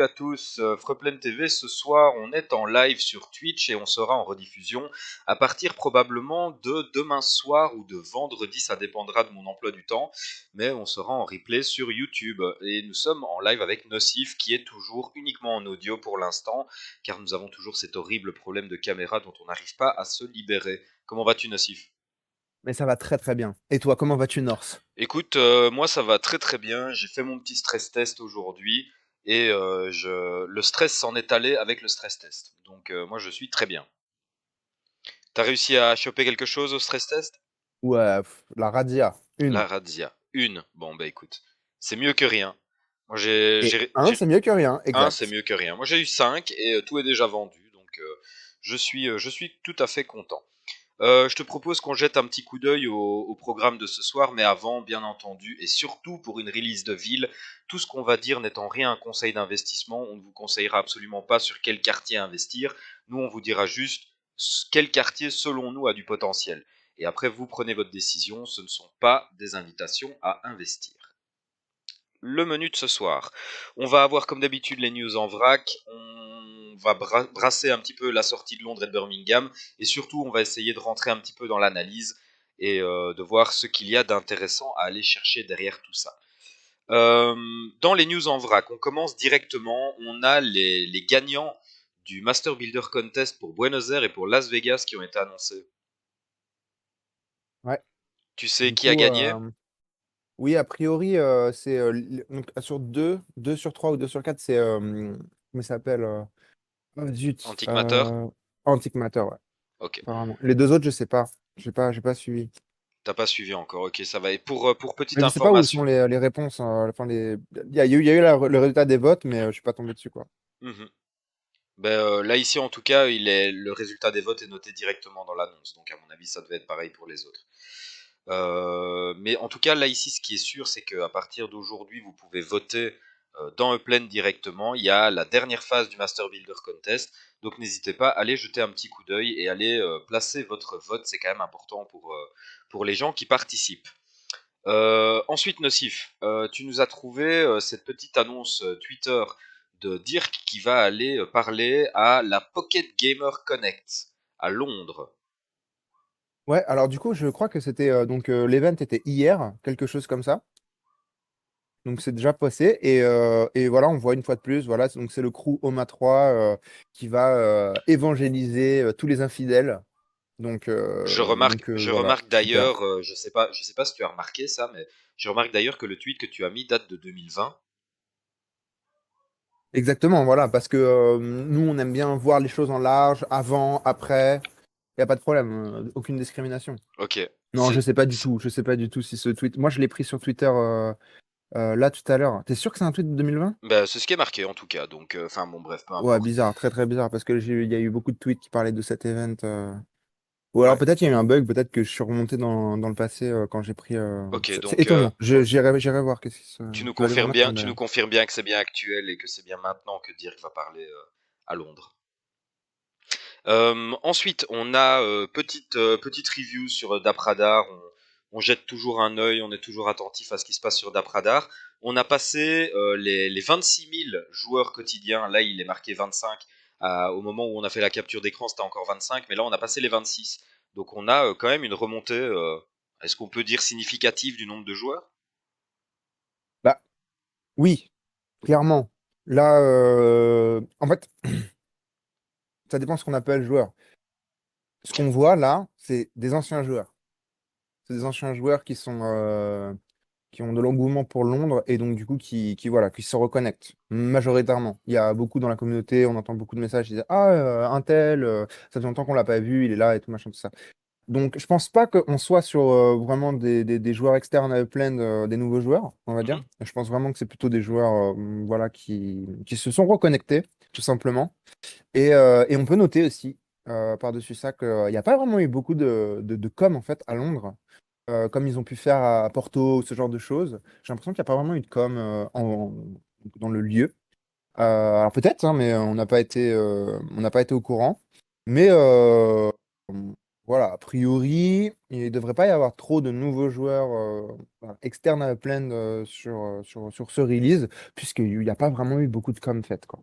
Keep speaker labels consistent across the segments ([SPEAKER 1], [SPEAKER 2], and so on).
[SPEAKER 1] salut à tous, Freeplan TV, ce soir on est en live sur Twitch et on sera en rediffusion à partir probablement de demain soir ou de vendredi, ça dépendra de mon emploi du temps, mais on sera en replay sur YouTube et nous sommes en live avec Nocif qui est toujours uniquement en audio pour l'instant car nous avons toujours cet horrible problème de caméra dont on n'arrive pas à se libérer. Comment vas-tu Nocif?
[SPEAKER 2] Mais ça va très très bien. Et toi, comment vas-tu, Norse?
[SPEAKER 1] Écoute, moi ça va très très bien. J'ai fait mon petit stress test aujourd'hui et le stress s'en est allé avec le stress test. Donc moi je suis très bien. T'as réussi à choper quelque chose au stress test?
[SPEAKER 2] Ouais, la Radia,
[SPEAKER 1] La
[SPEAKER 2] une.
[SPEAKER 1] razzia. Une. Bon bah écoute, c'est mieux que rien. Moi
[SPEAKER 2] Et un, c'est mieux que rien,
[SPEAKER 1] un, c'est
[SPEAKER 2] exact.
[SPEAKER 1] mieux que rien. Moi j'ai eu 5 et tout est déjà vendu. Donc je suis tout à fait content. Je te propose qu'on jette un petit coup d'œil au programme de ce soir, mais avant, bien entendu, et surtout pour une release de ville, tout ce qu'on va dire n'étant rien un conseil d'investissement, on ne vous conseillera absolument pas sur quel quartier investir. Nous, on vous dira juste quel quartier, selon nous, a du potentiel. Et après, vous prenez votre décision, ce ne sont pas des invitations à investir. Le menu de ce soir. On va avoir comme d'habitude les news en vrac, on va brasser un petit peu la sortie de Londres et de Birmingham, et surtout on va essayer de rentrer un petit peu dans l'analyse et de voir ce qu'il y a d'intéressant à aller chercher derrière tout ça. Euh, dans les news en vrac, on commence directement, on a les gagnants du Master Builder Contest pour Buenos Aires et pour Las Vegas qui ont été annoncés.
[SPEAKER 2] Ouais.
[SPEAKER 1] Tu sais
[SPEAKER 2] Du
[SPEAKER 1] qui a
[SPEAKER 2] coup,
[SPEAKER 1] gagné?
[SPEAKER 2] oui, a priori, c'est donc, sur deux sur 3 ou 2 sur 4, c'est. Comment ça s'appelle oh, zut.
[SPEAKER 1] Antiquateur?
[SPEAKER 2] Antique Matter, ouais,
[SPEAKER 1] Ok.
[SPEAKER 2] apparemment. Les deux autres, je sais pas. J'ai pas suivi.
[SPEAKER 1] T'as pas suivi encore, ok, ça va. Et pour petite
[SPEAKER 2] Mais je sais pas où
[SPEAKER 1] information,
[SPEAKER 2] sont les réponses. Enfin, il y a eu le résultat des votes, mais je suis pas tombé dessus, quoi.
[SPEAKER 1] mhm. Ben, là ici en tout cas, le résultat des votes est noté directement dans l'annonce, donc à mon avis ça devait être pareil pour les autres. Mais en tout cas là ici ce qui est sûr c'est qu'à partir d'aujourd'hui vous pouvez voter dans Upland directement. Il y a la dernière phase du Master Builder Contest, donc n'hésitez pas à aller jeter un petit coup d'œil et aller placer votre vote, c'est quand même important pour les gens qui participent. Ensuite, Nocif, tu nous as trouvé cette petite annonce Twitter de Dirk qui va aller parler à la Pocket Gamer Connect à Londres.
[SPEAKER 2] Ouais, alors du coup, je crois que c'était donc l'event était hier, quelque chose comme ça. Donc c'est déjà passé et voilà, on voit une fois de plus, voilà, donc c'est le crew OMA 3 qui va évangéliser tous les infidèles.
[SPEAKER 1] Je
[SPEAKER 2] Voilà,
[SPEAKER 1] remarque
[SPEAKER 2] super.
[SPEAKER 1] d'ailleurs, je sais pas si tu as remarqué ça, mais je remarque d'ailleurs que le tweet que tu as mis date de 2020.
[SPEAKER 2] Exactement, voilà, parce que nous, on aime bien voir les choses en large, avant, après, il n'y a pas de problème, aucune discrimination.
[SPEAKER 1] Ok,
[SPEAKER 2] Non, je sais pas du tout si ce tweet, moi je l'ai pris sur Twitter là tout à l'heure. T'es sûr que c'est un tweet de 2020?
[SPEAKER 1] bah, c'est ce qui est marqué en tout cas, donc enfin bon bref, peu
[SPEAKER 2] Ouais,
[SPEAKER 1] importe.
[SPEAKER 2] bizarre, très très bizarre, parce que il y a eu beaucoup de tweets qui parlaient de cet event. Ou alors
[SPEAKER 1] Ouais.
[SPEAKER 2] peut-être il y a eu un bug, peut-être que je suis remonté dans le passé quand j'ai pris.
[SPEAKER 1] Ok,
[SPEAKER 2] C'est
[SPEAKER 1] donc
[SPEAKER 2] étonnant. J'irai voir qu'est-ce qui se. Je vais aller voir maintenant
[SPEAKER 1] tu nous
[SPEAKER 2] d'ailleurs.
[SPEAKER 1] confirmes bien que c'est bien actuel et que c'est bien maintenant que Dirk va parler à Londres. Ensuite, on a petite review sur Dapradar. On jette toujours un œil, on est toujours attentif à ce qui se passe sur Dapradar. On a passé les 26 000 joueurs quotidiens. Là, il est marqué 25. Au moment où on a fait la capture d'écran, c'était encore 25, mais là, on a passé les 26. Donc, on a quand même une remontée, est-ce qu'on peut dire significative du nombre de joueurs?
[SPEAKER 2] Bah oui, clairement. Là, en fait, ça dépend ce qu'on appelle joueur. Ce qu'on voit là, c'est des anciens joueurs. C'est des anciens joueurs qui ont de l'engouement pour Londres et donc du coup voilà, qui se reconnectent majoritairement. Il y a beaucoup dans la communauté, on entend beaucoup de messages qui disent ah un tel, ça fait longtemps qu'on l'a pas vu, il est là et tout machin tout ça. Donc je pense pas qu'on soit sur vraiment des joueurs externes à Upland, des nouveaux joueurs, on va dire.
[SPEAKER 1] Mhm.
[SPEAKER 2] Je pense vraiment que c'est plutôt des joueurs voilà qui se sont reconnectés tout simplement. Et on peut noter aussi par-dessus ça qu'il n'y a pas vraiment eu beaucoup de com en fait à Londres comme ils ont pu faire à Porto, ce genre de choses. J'ai l'impression qu'il n'y a pas vraiment eu de com dans le lieu. Alors peut-être, hein, mais on n'a pas été au courant. Mais voilà, a priori, il ne devrait pas y avoir trop de nouveaux joueurs voilà, externes à Upland sur ce release, puisqu'il n'y a pas vraiment eu beaucoup de com faites, quoi.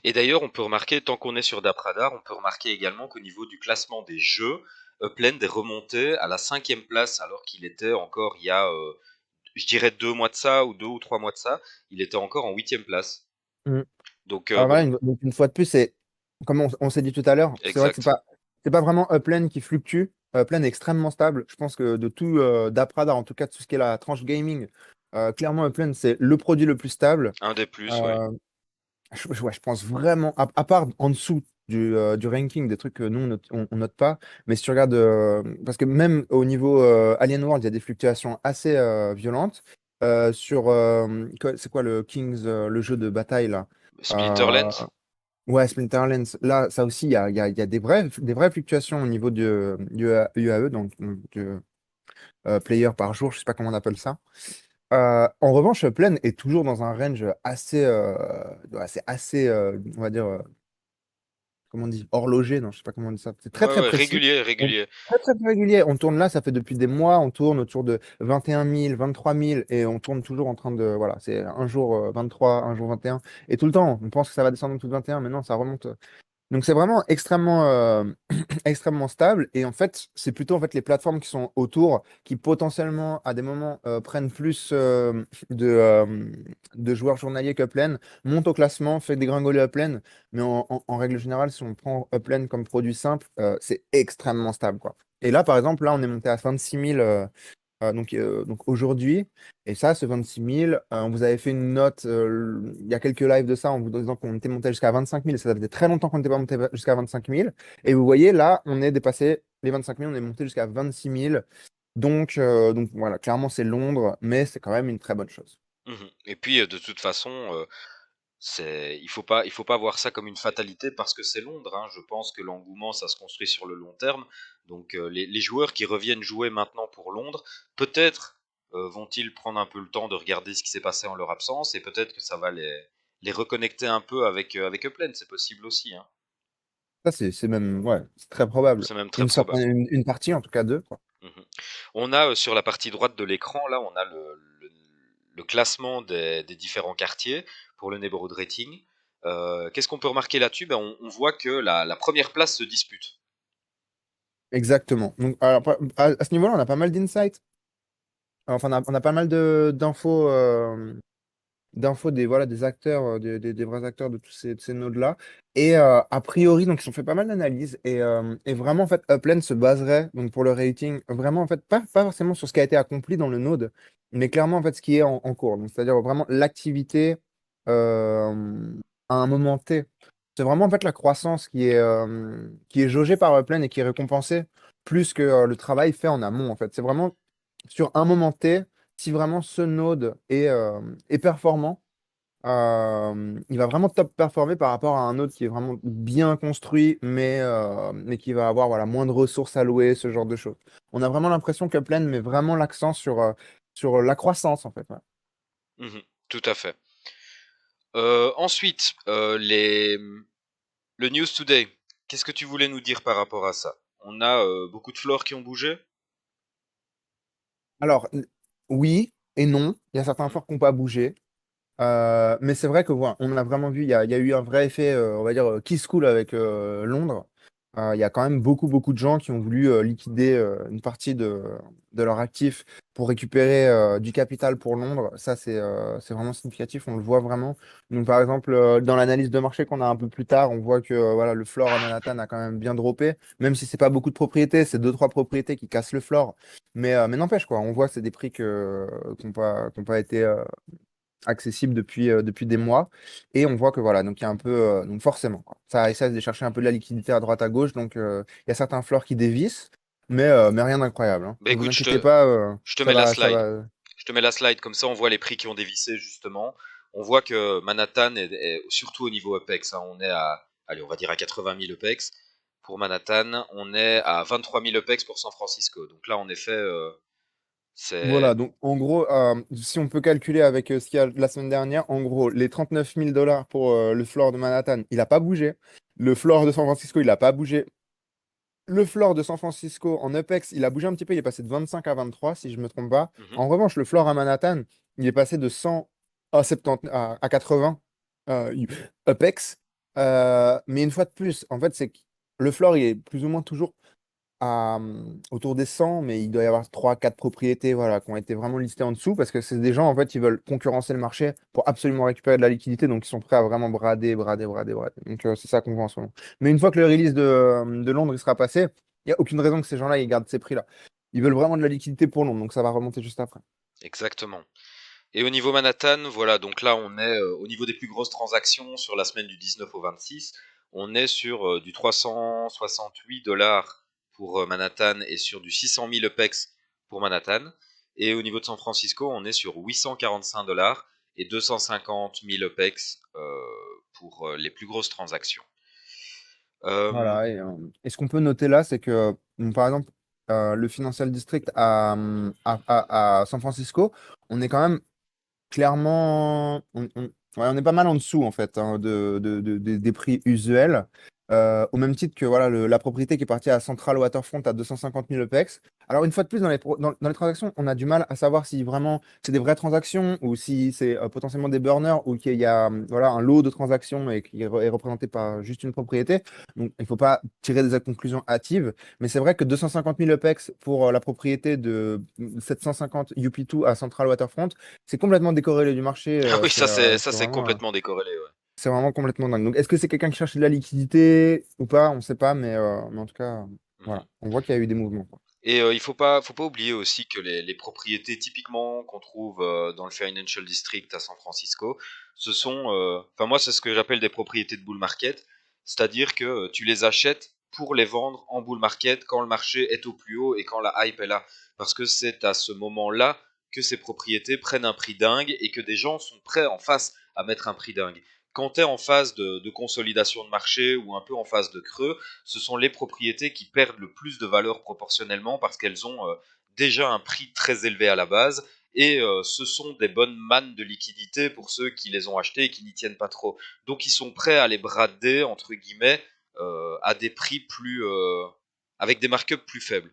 [SPEAKER 1] Et d'ailleurs, on peut remarquer, tant qu'on est sur Dapradar, on peut remarquer également qu'au niveau du classement des jeux, Upland est remonté à la 5e place, alors qu'il était encore il y a, je dirais 2 mois de ça, ou 2 ou 3 mois de ça, il était encore en 8e place.
[SPEAKER 2] Mm.
[SPEAKER 1] Donc
[SPEAKER 2] Alors voilà,
[SPEAKER 1] bon,
[SPEAKER 2] donc une fois de plus, c'est comme on s'est dit tout à l'heure, c'est vrai que
[SPEAKER 1] exact.
[SPEAKER 2] c'est pas vraiment Upland qui fluctue. Upland est extrêmement stable. Je pense que de tout d'Aprada, en tout cas de tout ce qui est la tranche gaming, clairement Upland c'est le produit le plus stable.
[SPEAKER 1] Un des plus, ouais.
[SPEAKER 2] Euh, ouais, je pense vraiment, à part en dessous du ranking, des trucs que nous on note pas, mais si tu regardes, parce que même au niveau Alien World, il y a des fluctuations assez violentes. C'est quoi le Kings, le jeu de bataille là? Euh,
[SPEAKER 1] Splinterlands.
[SPEAKER 2] Ouais, Splinterlands, là, ça aussi, il y a des vraies fluctuations au niveau du UAE, donc du player par jour, je sais pas comment on appelle ça. En revanche, Plaine est toujours dans un range assez, ouais, c'est assez, on va dire, comment on dit, horloger, non, je sais pas comment on dit ça. C'est très
[SPEAKER 1] Ouais,
[SPEAKER 2] très
[SPEAKER 1] ouais,
[SPEAKER 2] précis.
[SPEAKER 1] régulier,
[SPEAKER 2] On-
[SPEAKER 1] régulier.
[SPEAKER 2] Très très très régulier. On tourne là, ça fait depuis des mois, on tourne autour de 21 000, 23 000, et on tourne toujours en train de, voilà, c'est un jour 23, un jour 21, et tout le temps, on pense que ça va descendre en dessous de 21, mais non, ça remonte. Donc c'est vraiment extrêmement, extrêmement stable. Et en fait, c'est plutôt en fait les plateformes qui sont autour qui potentiellement à des moments prennent plus de joueurs journaliers qu'Upland, montent au classement, fait dégringoler Upland. Mais en règle générale, si on prend Upland comme produit simple, c'est extrêmement stable, quoi. Et là, par exemple, là, on est monté à 26 000 donc aujourd'hui, et ça, ce 26 000, on vous avait fait une note il y a quelques lives de ça en vous disant qu'on était monté jusqu'à 25 000, et ça faisait très longtemps qu'on n'était pas monté jusqu'à 25 000. Et vous voyez, là, on est dépassé les 25 000, on est monté jusqu'à 26 000. Donc voilà, clairement, c'est Londres, mais c'est quand même une très bonne chose.
[SPEAKER 1] Mhm. Et puis, de toute façon, il faut pas voir ça comme une fatalité parce que c'est Londres, hein. Je pense que l'engouement, ça se construit sur le long terme. Donc, les joueurs qui reviennent jouer maintenant pour Londres, peut-être vont-ils prendre un peu le temps de regarder ce qui s'est passé en leur absence, et peut-être que ça va les reconnecter un peu avec Upland, c'est possible aussi, hein.
[SPEAKER 2] Ça, c'est même, ouais, c'est très probable.
[SPEAKER 1] C'est même très
[SPEAKER 2] Une,
[SPEAKER 1] probable.
[SPEAKER 2] certaine- une partie, en tout cas deux, quoi.
[SPEAKER 1] Mhm. On a sur la partie droite de l'écran, là, on a le classement des différents quartiers pour le neighborhood rating. Qu'est-ce qu'on peut remarquer là-dessus? Ben, on voit que la première place se dispute.
[SPEAKER 2] Exactement. Donc, alors, à ce niveau-là, on a pas mal d'insights. Enfin, on a pas mal d'infos. D'infos des, voilà, des acteurs, des vrais acteurs de tous ces nodes-là. Et a priori, donc ils ont fait pas mal d'analyses. Et vraiment, en fait, Upland se baserait, donc pour le rating, vraiment, en fait, pas forcément sur ce qui a été accompli dans le node, mais clairement, en fait, ce qui est en cours. Donc, c'est-à-dire vraiment l'activité à un moment T. C'est vraiment, en fait, la croissance qui est jaugée par Upland et qui est récompensée plus que le travail fait en amont, en fait. C'est vraiment sur un moment T si vraiment ce node est performant, il va vraiment top performer par rapport à un node qui est vraiment bien construit, mais qui va avoir voilà, moins de ressources allouées, ce genre de choses. On a vraiment l'impression qu'Upland met vraiment l'accent sur la croissance, en fait. Ouais.
[SPEAKER 1] Mhm, tout à fait. Ensuite, le News Today. Qu'est-ce que tu voulais nous dire par rapport à ça? On a beaucoup de flores qui ont bougé?
[SPEAKER 2] Alors, oui et non. Il y a certains
[SPEAKER 1] Mhm.
[SPEAKER 2] forts qui n'ont pas bougé. Mais c'est vrai que voilà, on a vraiment vu, il y a eu un vrai effet, on va dire, Kiss Cool avec Londres. Il y a quand même beaucoup, beaucoup de gens qui ont voulu liquider une partie de leur actif pour récupérer du capital pour Londres. Ça, c'est vraiment significatif, on le voit vraiment. Donc, par exemple, dans l'analyse de marché qu'on a un peu plus tard, on voit que voilà, le floor à Manhattan a quand même bien droppé, même si c'est pas beaucoup de propriétés, c'est deux, trois propriétés qui cassent le floor. Mais n'empêche, quoi, on voit que c'est des prix qui n'ont pas été accessible depuis des mois. Et on voit que voilà, donc il y a un peu, donc forcément, quoi. Ça essaie de chercher un peu de la liquidité à droite à gauche. Donc il y a certains floors qui dévissent, mais rien d'incroyable, hein.
[SPEAKER 1] Bah
[SPEAKER 2] Ne vous
[SPEAKER 1] écoute,
[SPEAKER 2] inquiétez pas,
[SPEAKER 1] je te
[SPEAKER 2] ça
[SPEAKER 1] mets la
[SPEAKER 2] va, ça
[SPEAKER 1] slide.
[SPEAKER 2] va.
[SPEAKER 1] Je te mets la slide, comme ça on voit les prix qui ont dévissé justement. On voit que Manhattan surtout au niveau Apex, hein, on est à, allez, on va dire à 80 000 Apex. Pour Manhattan, on est à 23 000 Apex pour San Francisco. Donc là, en effet, c'est.
[SPEAKER 2] Voilà, donc en gros, si on peut calculer avec ce qu'il y a la semaine dernière, en gros, les 39 000 dollars pour le floor de Manhattan, il n'a pas bougé. Le floor de San Francisco, il n'a pas bougé. Le floor de San Francisco en Apex, il a bougé un petit peu, il est passé de 25 à 23, si je me trompe pas.
[SPEAKER 1] Mhm.
[SPEAKER 2] En revanche, le floor à Manhattan, il est passé de 100 à 70, à 80 Apex. Mais une fois de plus, en fait, c'est que le floor, il est plus ou moins toujours autour des 100, mais il doit y avoir 3 4 propriétés voilà, qui ont été vraiment listées en dessous parce que c'est des gens, en fait, ils veulent concurrencer le marché pour absolument récupérer de la liquidité, donc ils sont prêts à vraiment brader, brader, brader, brader. Donc c'est ça qu'on voit en ce moment. Mais une fois que le release de Londres il sera passé, il n'y a aucune raison que ces gens-là ils gardent ces prix-là. Ils veulent vraiment de la liquidité pour Londres, donc ça va remonter juste après.
[SPEAKER 1] Exactement. Et au niveau Manhattan, voilà, donc là on est au niveau des plus grosses transactions sur la semaine du 19 au 26, on est sur du 368 $ pour Manhattan et sur du 600 000 EPEX pour Manhattan. Et au niveau de San Francisco, on est sur 845 $ et 250 000 EPEX pour les plus grosses transactions. Euh,
[SPEAKER 2] Voilà, et ce qu'on peut noter là, c'est que, par exemple, le Financial District à San Francisco, on est quand même clairement, ouais, on est pas mal en dessous en fait hein, des prix usuels. Au même titre que voilà, la propriété qui est partie à Central Waterfront à 250 000 EPEX. Alors une fois de plus, dans les transactions, on a du mal à savoir si vraiment c'est des vraies transactions ou si c'est potentiellement des burners ou qu'il y a voilà, un lot de transactions et qui est représenté par juste une propriété. Donc il ne faut pas tirer des conclusions hâtives. Mais c'est vrai que 250 000 EPEX pour la propriété de 750 UP2 à Central Waterfront, c'est complètement décorrélé du marché.
[SPEAKER 1] Ah oui, ça
[SPEAKER 2] C'est
[SPEAKER 1] c'est
[SPEAKER 2] vraiment,
[SPEAKER 1] complètement décorrélé, ouais.
[SPEAKER 2] c'est vraiment complètement dingue. Donc, est-ce que c'est quelqu'un qui cherche de la liquidité ou pas? On ne sait pas, mais en tout cas,
[SPEAKER 1] Mhm.
[SPEAKER 2] voilà. On voit qu'il y a eu des mouvements, quoi.
[SPEAKER 1] Et il faut pas oublier aussi que les propriétés typiquement qu'on trouve dans le Financial District à San Francisco, ce sont, enfin moi c'est ce que j'appelle des propriétés de bull market, c'est-à-dire que tu les achètes pour les vendre en bull market quand le marché est au plus haut et quand la hype est là, parce que c'est à ce moment-là que ces propriétés prennent un prix dingue et que des gens sont prêts en face à mettre un prix dingue. Quand tu es en phase de consolidation de marché ou un peu en phase de creux, ce sont les propriétés qui perdent le plus de valeur proportionnellement parce qu'elles ont déjà un prix très élevé à la base et ce sont des bonnes mannes de liquidité pour ceux qui les ont achetées et qui n'y tiennent pas trop. Donc ils sont prêts à les brader, entre guillemets, à des prix plus... avec des markups plus faibles.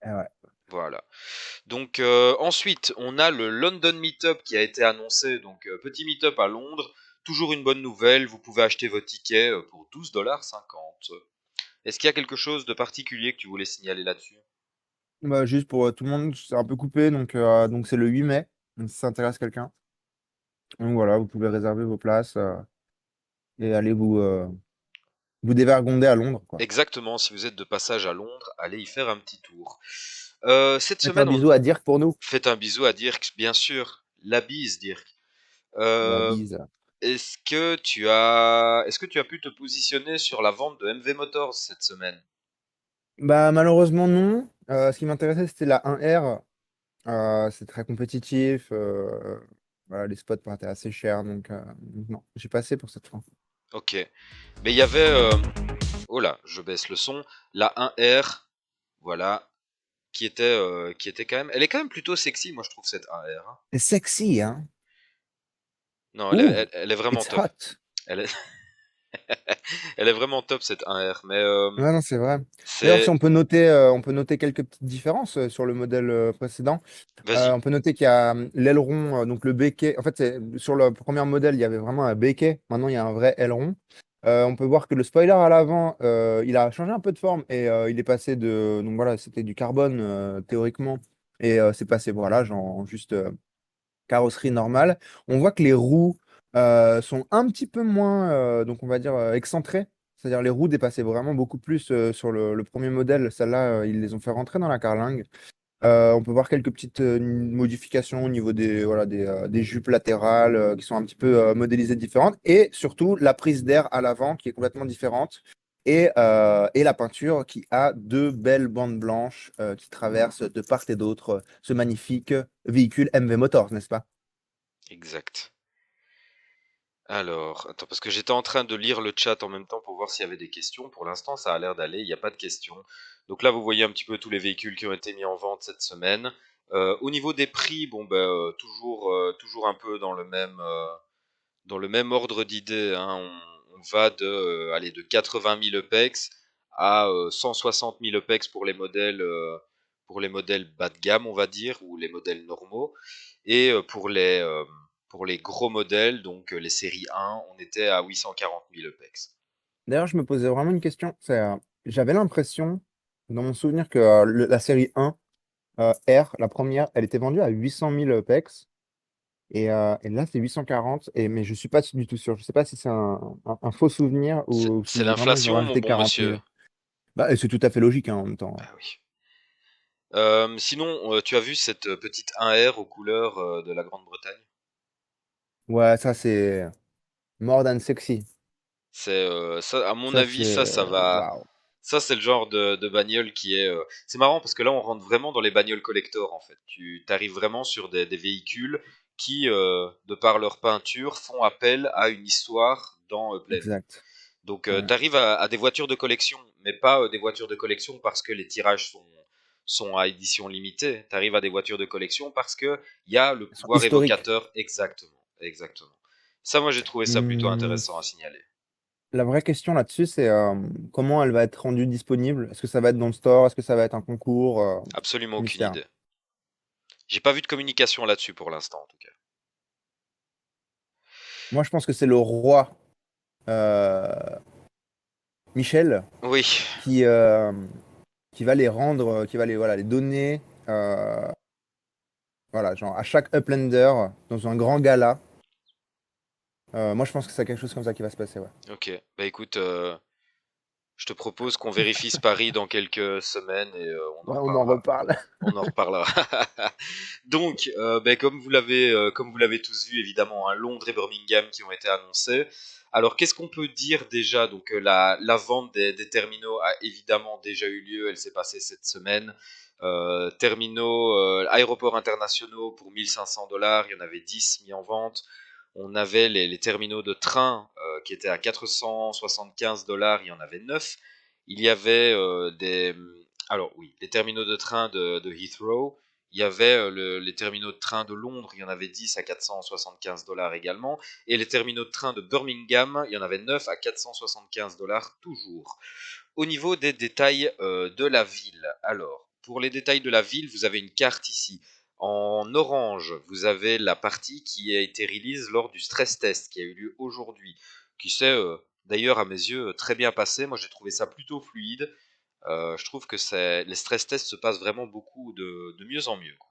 [SPEAKER 2] Ah ouais.
[SPEAKER 1] Voilà. Donc ensuite, on a le London Meetup qui a été annoncé. Donc petit Meetup à Londres. Toujours une bonne nouvelle, vous pouvez acheter vos tickets pour 12,50 $. Est-ce qu'il y a quelque chose de particulier que tu voulais signaler là-dessus?
[SPEAKER 2] Bah, juste pour tout le monde, c'est un peu coupé, donc c'est le 8 mai. Donc, si ça intéresse quelqu'un. Donc voilà, vous pouvez réserver vos places et aller vous dévergonder à Londres, quoi.
[SPEAKER 1] Exactement, si vous êtes de passage à Londres, allez y faire un petit tour. Cette
[SPEAKER 2] Faites un
[SPEAKER 1] semaine,
[SPEAKER 2] bisou à Dirk pour nous.
[SPEAKER 1] faites un bisou à Dirk, bien sûr. La bise, Dirk.
[SPEAKER 2] La
[SPEAKER 1] Euh,
[SPEAKER 2] bise.
[SPEAKER 1] est-ce que tu as pu te positionner sur la vente de MV Motors cette semaine?
[SPEAKER 2] Bah, malheureusement, non. Ce qui m'intéressait, c'était la 1R. C'est très compétitif. Voilà, les spots paraissaient assez chers, donc non, j'ai passé pour cette fois.
[SPEAKER 1] Ok. Mais il y avait... oh là, je baisse le son. La 1R, voilà, qui était quand même... Elle est quand même plutôt sexy, moi je trouve, cette 1R, hein.
[SPEAKER 2] C'est sexy, hein?
[SPEAKER 1] Non,
[SPEAKER 2] Ouh,
[SPEAKER 1] elle est vraiment
[SPEAKER 2] it's
[SPEAKER 1] top.
[SPEAKER 2] hot.
[SPEAKER 1] Elle est, elle est vraiment top cette 1R, mais
[SPEAKER 2] Ouais, non, c'est vrai. D'ailleurs, si
[SPEAKER 1] c'est...
[SPEAKER 2] on peut noter quelques petites différences sur le modèle précédent.
[SPEAKER 1] Vas-y.
[SPEAKER 2] On peut noter qu'il y a l'aileron, donc le béquet. En fait, sur le premier modèle, il y avait vraiment un béquet. Maintenant, il y a un vrai aileron. On peut voir que le spoiler à l'avant, il a changé un peu de forme et il est passé de. Donc voilà, c'était du carbone théoriquement. Et c'est passé, voilà, genre juste carrosserie normale. On voit que les roues sont un petit peu moins, donc on va dire, excentrées. C'est-à-dire les roues dépassaient vraiment beaucoup plus sur le premier modèle. Celle-là, ils les ont fait rentrer dans la carlingue. On peut voir quelques petites modifications au niveau des jupes latérales qui sont un petit peu modélisées différentes. Et surtout, la prise d'air à l'avant qui est complètement différente. Et la peinture qui a 2 belles bandes blanches qui traversent de part et d'autre ce magnifique véhicule MV Motors, n'est-ce pas?
[SPEAKER 1] Exact. Alors, attends, parce que j'étais en train de lire le chat en même temps pour voir s'il y avait des questions. Pour l'instant, ça a l'air d'aller, il n'y a pas de questions. Donc là, vous voyez un petit peu tous les véhicules qui ont été mis en vente cette semaine. Au niveau des prix, bon ben toujours un peu dans le même ordre d'idée, hein. On va de allez, de 80 000 EPEX à 160 000 EPEX pour les modèles bas de gamme, on va dire, ou les modèles normaux. Et pour les gros modèles, donc les séries 1, on était à 840 000 EPEX.
[SPEAKER 2] D'ailleurs, je me posais vraiment une question. J'avais l'impression, dans mon souvenir, que la série 1, R, la première, elle était vendue à 800 000 PEX. Et là, c'est 840. Mais je suis pas du tout sûr. Je sais pas si c'est un faux souvenir ou
[SPEAKER 1] C'est
[SPEAKER 2] si vraiment ils ont
[SPEAKER 1] l'inflation, mon
[SPEAKER 2] rajouté
[SPEAKER 1] bon
[SPEAKER 2] 40
[SPEAKER 1] monsieur.
[SPEAKER 2] 000. Bah, et c'est tout à fait logique hein, en même temps.
[SPEAKER 1] Bah oui. Sinon, tu as vu cette petite 1R aux couleurs de la Grande-Bretagne?
[SPEAKER 2] Ouais, ça, c'est more than sexy.
[SPEAKER 1] C'est ça, à mon
[SPEAKER 2] Ça,
[SPEAKER 1] avis,
[SPEAKER 2] c'est.
[SPEAKER 1] ça va.
[SPEAKER 2] Waouh.
[SPEAKER 1] Ça, c'est le genre de bagnole qui est. C'est marrant parce que là, on rentre vraiment dans les bagnoles collector en fait. Tu arrives vraiment sur des véhicules qui, de par leur peinture, font appel à une histoire dans plein vie.
[SPEAKER 2] Exact.
[SPEAKER 1] Donc,
[SPEAKER 2] Ouais.
[SPEAKER 1] tu arrives à des voitures de collection, mais pas des voitures de collection parce que les tirages sont à édition limitée. Tu arrives à des voitures de collection parce que il y a le
[SPEAKER 2] Elles sont
[SPEAKER 1] pouvoir
[SPEAKER 2] historiques.
[SPEAKER 1] évocateur. Exactement, exactement. Ça, moi, j'ai trouvé ça plutôt
[SPEAKER 2] Hum,
[SPEAKER 1] intéressant à signaler.
[SPEAKER 2] la vraie question là-dessus, c'est comment elle va être rendue disponible? Est-ce que ça va être dans le store? Est-ce que ça va être un concours?
[SPEAKER 1] Absolument aucune
[SPEAKER 2] Mystère.
[SPEAKER 1] idée. J'ai pas vu de communication là-dessus pour l'instant, en tout cas.
[SPEAKER 2] Moi, je pense que c'est le roi euh, Michel
[SPEAKER 1] Oui,
[SPEAKER 2] qui, qui va les rendre, qui va les, voilà, les donner voilà, genre à chaque Uplander dans un grand gala. Moi, je pense que c'est quelque chose comme ça qui va se passer, ouais.
[SPEAKER 1] ok. Bah écoute, je te propose qu'on vérifie ce pari dans quelques semaines et on en
[SPEAKER 2] Ouais, on en
[SPEAKER 1] reparlera.
[SPEAKER 2] reparle.
[SPEAKER 1] On en reparlera. Donc, comme vous l'avez tous vu, évidemment, hein, Londres et Birmingham qui ont été annoncés. Alors, qu'est-ce qu'on peut dire déjà? Donc, la vente des terminaux a évidemment déjà eu lieu. Elle s'est passée cette semaine. Terminaux, aéroports internationaux pour 1 500 $. Il y en avait 10 mis en vente. On avait les terminaux de train qui étaient à 475 $. Il y en avait 9. Il y avait alors oui, les terminaux de train de Heathrow. Il y avait les terminaux de train de Londres, il y en avait 10 à 475 $ également. Et les terminaux de train de Birmingham, il y en avait 9 à 475 $ toujours. Au niveau des détails de la ville, alors, pour les détails de la ville, vous avez une carte ici. En orange, vous avez la partie qui a été release lors du stress test qui a eu lieu aujourd'hui, qui s'est d'ailleurs à mes yeux très bien passé. Moi j'ai trouvé ça plutôt fluide. Je trouve que les stress tests se passent vraiment beaucoup de mieux en mieux, quoi.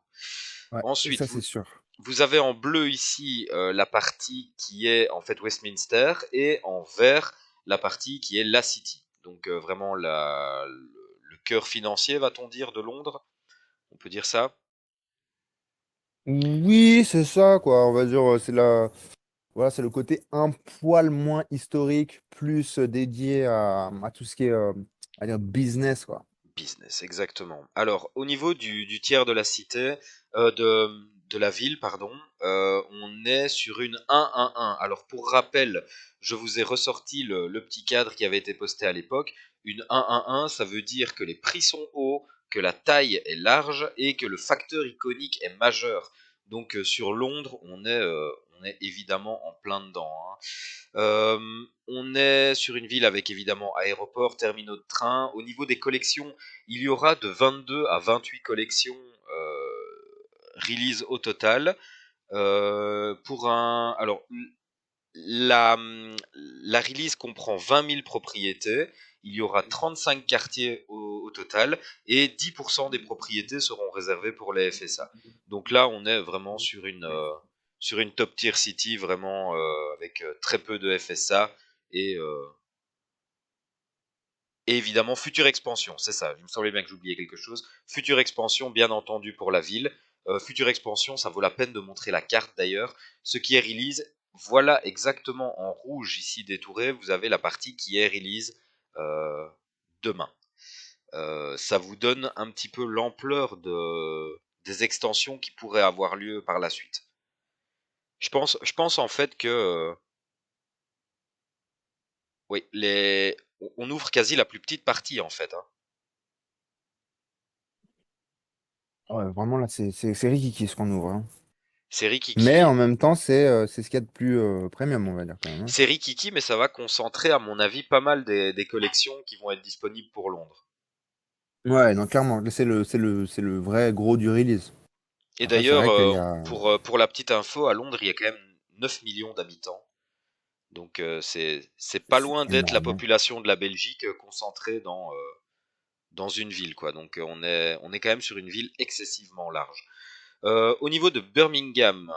[SPEAKER 2] Ouais,
[SPEAKER 1] Ensuite,
[SPEAKER 2] ça, c'est sûr.
[SPEAKER 1] vous avez en bleu ici la partie qui est en fait Westminster et en vert la partie qui est la City. Donc vraiment le cœur financier, va-t-on dire, de Londres. On peut dire ça.
[SPEAKER 2] Oui, c'est ça, quoi. On va dire, voilà, c'est le côté un poil moins historique, plus dédié à tout ce qui est, à dire business, quoi.
[SPEAKER 1] Business, exactement. Alors, au niveau du tiers de la cité, de la ville, pardon, on est sur une 1-1-1. Alors, pour rappel, je vous ai ressorti le petit cadre qui avait été posté à l'époque. Une 1-1-1, ça veut dire que les prix sont hauts, que la taille est large et que le facteur iconique est majeur. Donc, sur Londres, on est évidemment en plein dedans, hein. On est sur une ville avec évidemment aéroport, terminaux de train. Au niveau des collections, il y aura de 22 à 28 collections release au total. Alors, la, la release comprend 20 000 propriétés. Il y aura 35 quartiers au total et 10% des propriétés seront réservées pour les FSA. Donc là, on est vraiment sur une top tier city, vraiment avec très peu de FSA et, euh, et évidemment future expansion. C'est ça, il me semblait bien que j'oubliais quelque chose. Future expansion, bien entendu, pour la ville. Future expansion, ça vaut la peine de montrer la carte d'ailleurs. Ce qui est release, voilà exactement en rouge ici détouré, vous avez la partie qui est release euh, demain. Ça vous donne un petit peu l'ampleur des extensions qui pourraient avoir lieu par la suite. Je pense en fait que oui, on ouvre quasi la plus petite partie en fait, hein.
[SPEAKER 2] Ouais, vraiment, là, c'est rikiki ce qu'on ouvre, hein.
[SPEAKER 1] C'est
[SPEAKER 2] Mais
[SPEAKER 1] Rikiki.
[SPEAKER 2] en même temps, c'est ce qu'il y a de plus premium, on va dire quand même, hein.
[SPEAKER 1] C'est Rikiki, mais ça va concentrer, à mon avis, pas mal des collections qui vont être disponibles pour Londres.
[SPEAKER 2] Ouais, non, clairement, c'est le vrai gros du release.
[SPEAKER 1] Et
[SPEAKER 2] Après, c'est
[SPEAKER 1] d'ailleurs,
[SPEAKER 2] vrai qu'il y a.
[SPEAKER 1] pour la petite info, à Londres, il y a quand même 9 millions d'habitants. Donc c'est pas
[SPEAKER 2] C'est
[SPEAKER 1] loin d'être la
[SPEAKER 2] énorme, hein.
[SPEAKER 1] population de la Belgique concentrée dans une ville, quoi. Donc on est quand même sur une ville excessivement large. Au niveau de Birmingham,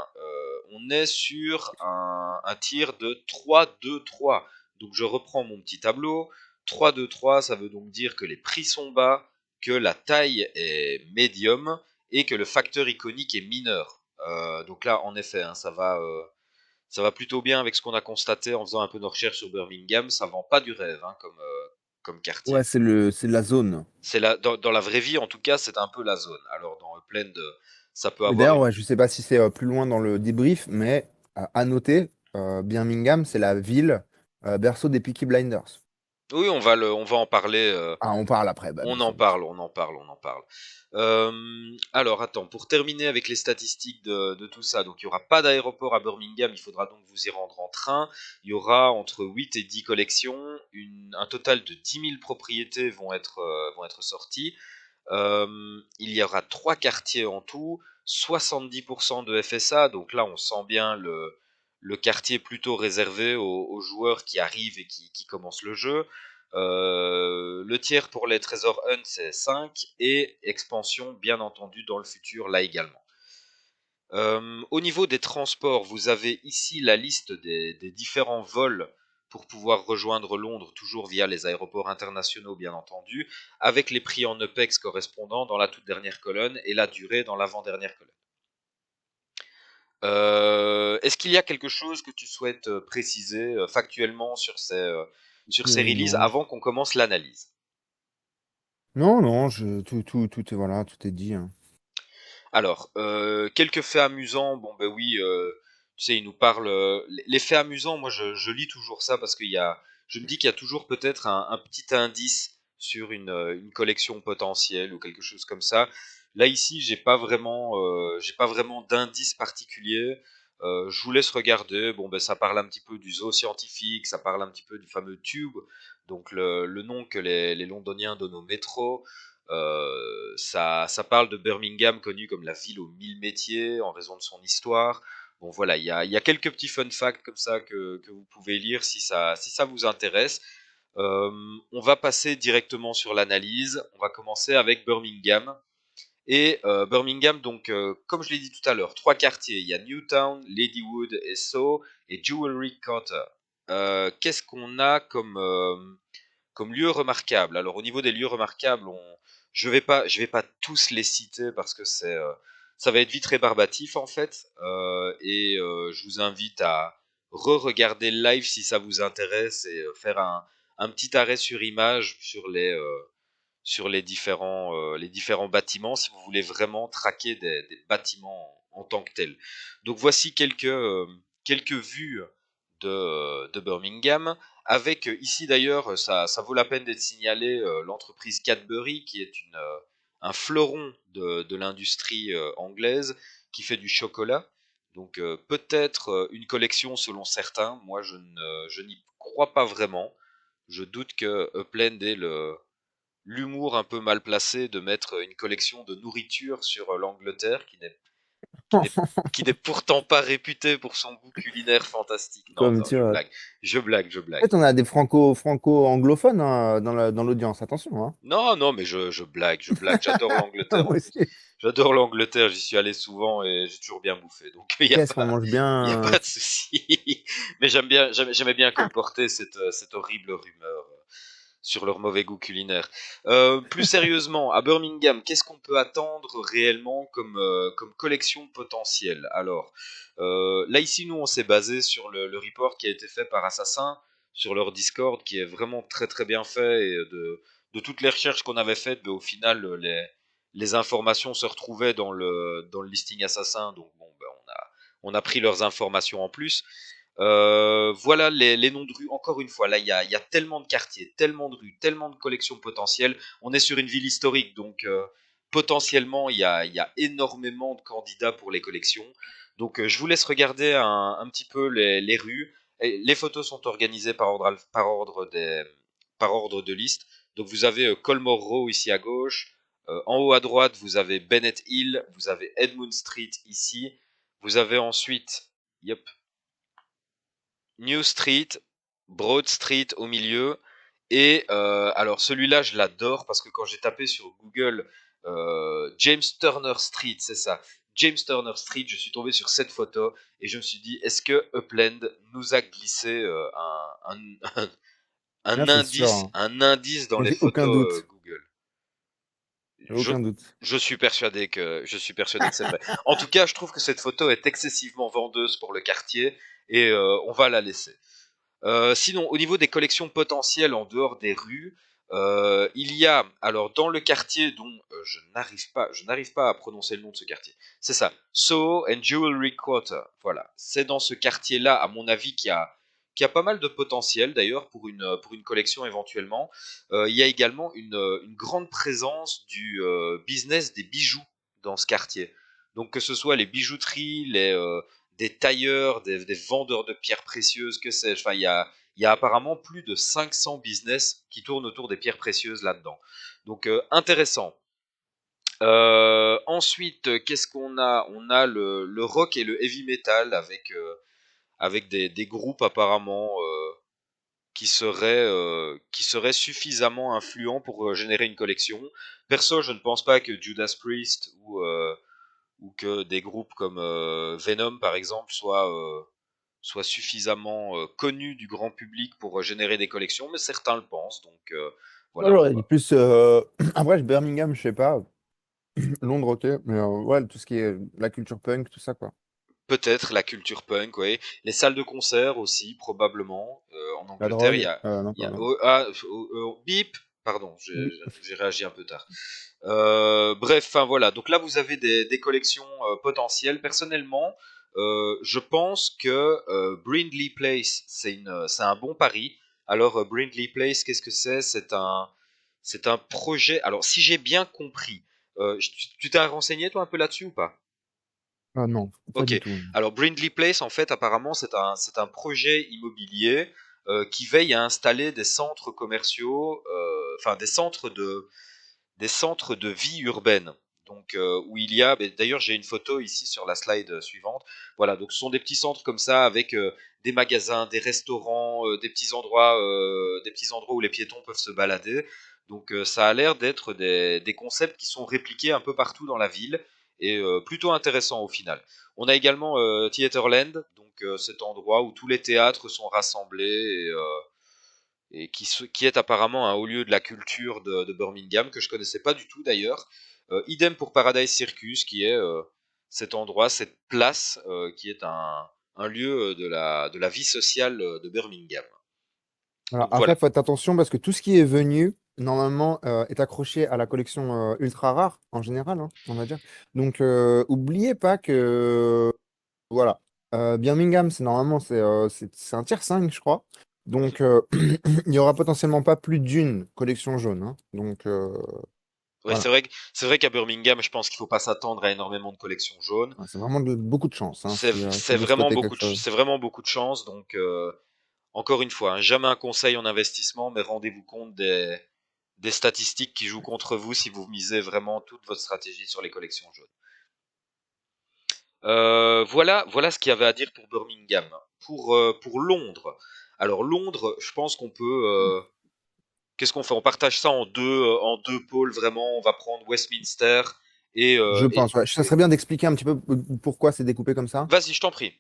[SPEAKER 1] on est sur un tir de 3-2-3. Donc je reprends mon petit tableau. 3-2-3, ça veut donc dire que les prix sont bas, que la taille est médium et que le facteur iconique est mineur. Donc là, en effet, hein, ça va plutôt bien avec ce qu'on a constaté en faisant un peu de recherche sur Birmingham. Ça vend pas du rêve, hein, comme quartier.
[SPEAKER 2] Ouais, c'est la zone.
[SPEAKER 1] Dans la vraie vie, en tout cas, c'est un peu la zone. Alors dans Upland, ça peut
[SPEAKER 2] Et
[SPEAKER 1] avoir
[SPEAKER 2] d'ailleurs,
[SPEAKER 1] une.
[SPEAKER 2] ouais, je sais pas si c'est plus loin dans le débrief, mais à noter, Birmingham, c'est la ville berceau des Peaky Blinders.
[SPEAKER 1] Oui, on va en parler.
[SPEAKER 2] Ah, on parle après, bah bien
[SPEAKER 1] On en
[SPEAKER 2] sûr, bien sûr.
[SPEAKER 1] parle, on en parle, on en parle. Alors, attends, pour terminer avec les statistiques de tout ça, donc il n'y aura pas d'aéroport à Birmingham, il faudra donc vous y rendre en train. Il y aura entre 8 et 10 collections, un total de 10 000 propriétés vont être sorties. Il y aura 3 quartiers en tout, 70% de FSA, donc là on sent bien le quartier plutôt réservé aux joueurs qui arrivent et qui commencent le jeu. Le tiers pour les Trésors Hunt, c'est 5 et expansion, bien entendu, dans le futur, là également. Au niveau des transports, vous avez ici la liste des différents vols pour pouvoir rejoindre Londres, toujours via les aéroports internationaux, bien entendu, avec les prix en EPEX correspondants dans la toute dernière colonne et la durée dans l'avant-dernière colonne. Est-ce qu'il y a quelque chose que tu souhaites préciser factuellement sur ces releases
[SPEAKER 2] Non.
[SPEAKER 1] avant qu'on commence l'analyse?
[SPEAKER 2] Non, non, voilà, tout est dit, hein.
[SPEAKER 1] Alors, quelques faits amusants. Bon, ben oui, tu sais, il nous parle. Les faits amusants, moi, je lis toujours ça parce je me dis qu'il y a toujours peut-être un petit indice sur une collection potentielle ou quelque chose comme ça. Là, ici, j'ai pas vraiment d'indice particulier. Je vous laisse regarder. Bon, ben, ça parle un petit peu du zoo scientifique, ça parle un petit peu du fameux Tube, donc le nom que les Londoniens donnent au métro. Ça parle de Birmingham, connu comme la ville aux 1000 métiers, en raison de son histoire. Bon voilà, il y a quelques petits fun facts comme ça que vous pouvez lire si ça vous intéresse. Euh, on va passer directement sur l'analyse. On va commencer avec Birmingham. Et Birmingham, donc, comme je l'ai dit tout à l'heure, 3 quartiers. Il y a Newtown, Ladywood et Soho, et Jewelry Quarter. Qu'est-ce qu'on a comme lieux remarquables? Alors au niveau des lieux remarquables, je vais pas tous les citer parce que ça va être vite rébarbatif en fait. Je vous invite à re-regarder le live si ça vous intéresse et faire un petit arrêt sur image sur les différents bâtiments si vous voulez vraiment traquer des bâtiments en tant que tels. Donc voici quelques vues de Birmingham, avec ici d'ailleurs, ça vaut la peine d'être signalé, l'entreprise Cadbury, qui est un fleuron de l'industrie anglaise, qui fait du chocolat. Donc peut-être une collection selon certains, moi je n'y crois pas vraiment. Je doute que Upland ait l'humour un peu mal placé de mettre une collection de nourriture sur l'Angleterre, qui n'est qui n'est pourtant pas réputé pour son goût culinaire fantastique. Non,
[SPEAKER 2] Comme
[SPEAKER 1] non,
[SPEAKER 2] tu vois.
[SPEAKER 1] je blague.
[SPEAKER 2] Peut-être on a des franco-anglophones hein, dans l'audience, attention, hein.
[SPEAKER 1] Non, non, mais je blague, je blague. J'adore l'Angleterre en
[SPEAKER 2] Moi
[SPEAKER 1] plus.
[SPEAKER 2] aussi.
[SPEAKER 1] J'adore l'Angleterre, j'y suis allé souvent et j'ai toujours bien bouffé. Donc
[SPEAKER 2] Qu'est-ce qu'on mange
[SPEAKER 1] y a
[SPEAKER 2] bien.
[SPEAKER 1] pas de souci. Mais j'aimais bien colporter cette horrible rumeur sur leur mauvais goût culinaire. Plus sérieusement, à Birmingham, qu'est-ce qu'on peut attendre réellement comme collection potentielle? Alors, là ici, nous, on s'est basé sur le report qui a été fait par Assassin sur leur Discord, qui est vraiment très très bien fait, et de toutes les recherches qu'on avait faites, ben, au final, les informations se retrouvaient dans le listing Assassin, donc bon, ben, on a pris leurs informations en plus. Voilà les noms de rues. Encore une fois, là, il y a tellement de quartiers, tellement de rues, tellement de collections potentielles. On est sur une ville historique, donc potentiellement, il y a énormément de candidats pour les collections. Donc, je vous laisse regarder un petit peu les rues. Et les photos sont organisées par ordre de liste. Donc, vous avez Colmore Row ici à gauche. En haut à droite, vous avez Bennett Hill. Vous avez Edmund Street ici. Vous avez ensuite, yep, New Street, Broad Street au milieu. Et alors celui-là, je l'adore parce que quand j'ai tapé sur Google James Turner Street, c'est ça, James Turner Street, je suis tombé sur cette photo et je me suis dit, est-ce que Upland nous a glissé
[SPEAKER 2] Là, c'est sûr, hein.
[SPEAKER 1] un indice dans les
[SPEAKER 2] J'ai aucun
[SPEAKER 1] photos
[SPEAKER 2] doute.
[SPEAKER 1] Google?
[SPEAKER 2] J'ai
[SPEAKER 1] Je,
[SPEAKER 2] aucun doute.
[SPEAKER 1] je suis persuadé que c'est vrai. En tout cas, je trouve que cette photo est excessivement vendeuse pour le quartier et on va la laisser. Sinon, au niveau des collections potentielles en dehors des rues, il y a, alors dans le quartier dont je n'arrive pas à prononcer le nom de ce quartier. C'est ça, Soho and Jewelry Quarter. Voilà, c'est dans ce quartier-là, à mon avis, qui a pas mal de potentiel d'ailleurs pour une collection éventuellement. Il y a également une grande présence du business des bijoux dans ce quartier. Donc que ce soit les bijouteries, des tailleurs, des vendeurs de pierres précieuses, que sais-je. Enfin, il y a apparemment plus de 500 business qui tournent autour des pierres précieuses là-dedans. Donc, intéressant. Ensuite, qu'est-ce qu'on a? On a le rock et le heavy metal avec des groupes apparemment qui seraient suffisamment influents pour générer une collection. Perso, je ne pense pas que Judas Priest ou que des groupes comme Venom par exemple soient suffisamment connus du grand public pour générer des collections, mais certains le pensent, donc
[SPEAKER 2] Moi,
[SPEAKER 1] voilà, on
[SPEAKER 2] j'aurais dit
[SPEAKER 1] va.
[SPEAKER 2] plus. Après, Birmingham, je sais pas. Londres, ok. Mais ouais, tout ce qui est la culture punk, tout ça, quoi.
[SPEAKER 1] Peut-être la culture punk, ouais. Les salles de concert aussi, probablement. En
[SPEAKER 2] La
[SPEAKER 1] Angleterre,
[SPEAKER 2] drogue, non,
[SPEAKER 1] il y a
[SPEAKER 2] pardon.
[SPEAKER 1] oh, ah, bip, pardon, j'ai réagi un peu tard. Bref, enfin voilà. Donc là, vous avez des collections potentielles. Personnellement, je pense que Brindley Place, c'est un bon pari. Alors Brindley Place, qu'est-ce que c'est? C'est un projet. Alors si j'ai bien compris, tu t'es renseigné toi un peu là-dessus ou pas?
[SPEAKER 2] Ah non, pas
[SPEAKER 1] Ok.
[SPEAKER 2] du tout.
[SPEAKER 1] Alors Brindley Place, en fait, apparemment, c'est un projet immobilier qui veille à installer des centres commerciaux, enfin des centres de vie urbaine. Donc où il y a, d'ailleurs j'ai une photo ici sur la slide suivante. Voilà, donc ce sont des petits centres comme ça avec des magasins, des restaurants, des petits endroits où les piétons peuvent se balader. Donc ça a l'air d'être des concepts qui sont répliqués un peu partout dans la ville et plutôt intéressant au final. On a également Theaterland, donc cet endroit où tous les théâtres sont rassemblés et qui est apparemment un haut lieu de la culture de Birmingham, que je connaissais pas du tout d'ailleurs. Idem pour Paradise Circus, qui est cet endroit, cette place, qui est un lieu de la vie sociale de Birmingham.
[SPEAKER 2] Alors,
[SPEAKER 1] Donc voilà.
[SPEAKER 2] après, faites attention parce que tout ce qui est venu, normalement, est accroché à la collection ultra rare, en général, hein, on va dire. Donc, oubliez pas que, voilà, Birmingham, c'est normalement, c'est un tier 5, je crois. Donc, il n'y aura potentiellement pas plus d'une collection jaune, hein. Donc,
[SPEAKER 1] Ouais,
[SPEAKER 2] voilà.
[SPEAKER 1] c'est vrai qu'à Birmingham, je pense qu'il faut pas s'attendre à énormément de collections jaunes.
[SPEAKER 2] Ouais, c'est vraiment beaucoup de chance, hein, si vous spotez quelque chose.
[SPEAKER 1] C'est vraiment beaucoup de chance. Donc encore une fois, hein, jamais un conseil en investissement, mais rendez-vous compte des statistiques qui jouent contre vous si vous misez vraiment toute votre stratégie sur les collections jaunes. Voilà ce qu'il y avait à dire pour Birmingham. Pour Londres. Alors Londres, je pense qu'on peut. Qu'est-ce qu'on fait? On partage ça en deux pôles vraiment. On va prendre Westminster
[SPEAKER 2] Je
[SPEAKER 1] et
[SPEAKER 2] pense, ouais. Ça serait bien d'expliquer un petit peu pourquoi c'est découpé comme ça.
[SPEAKER 1] vas-y, je t'en prie.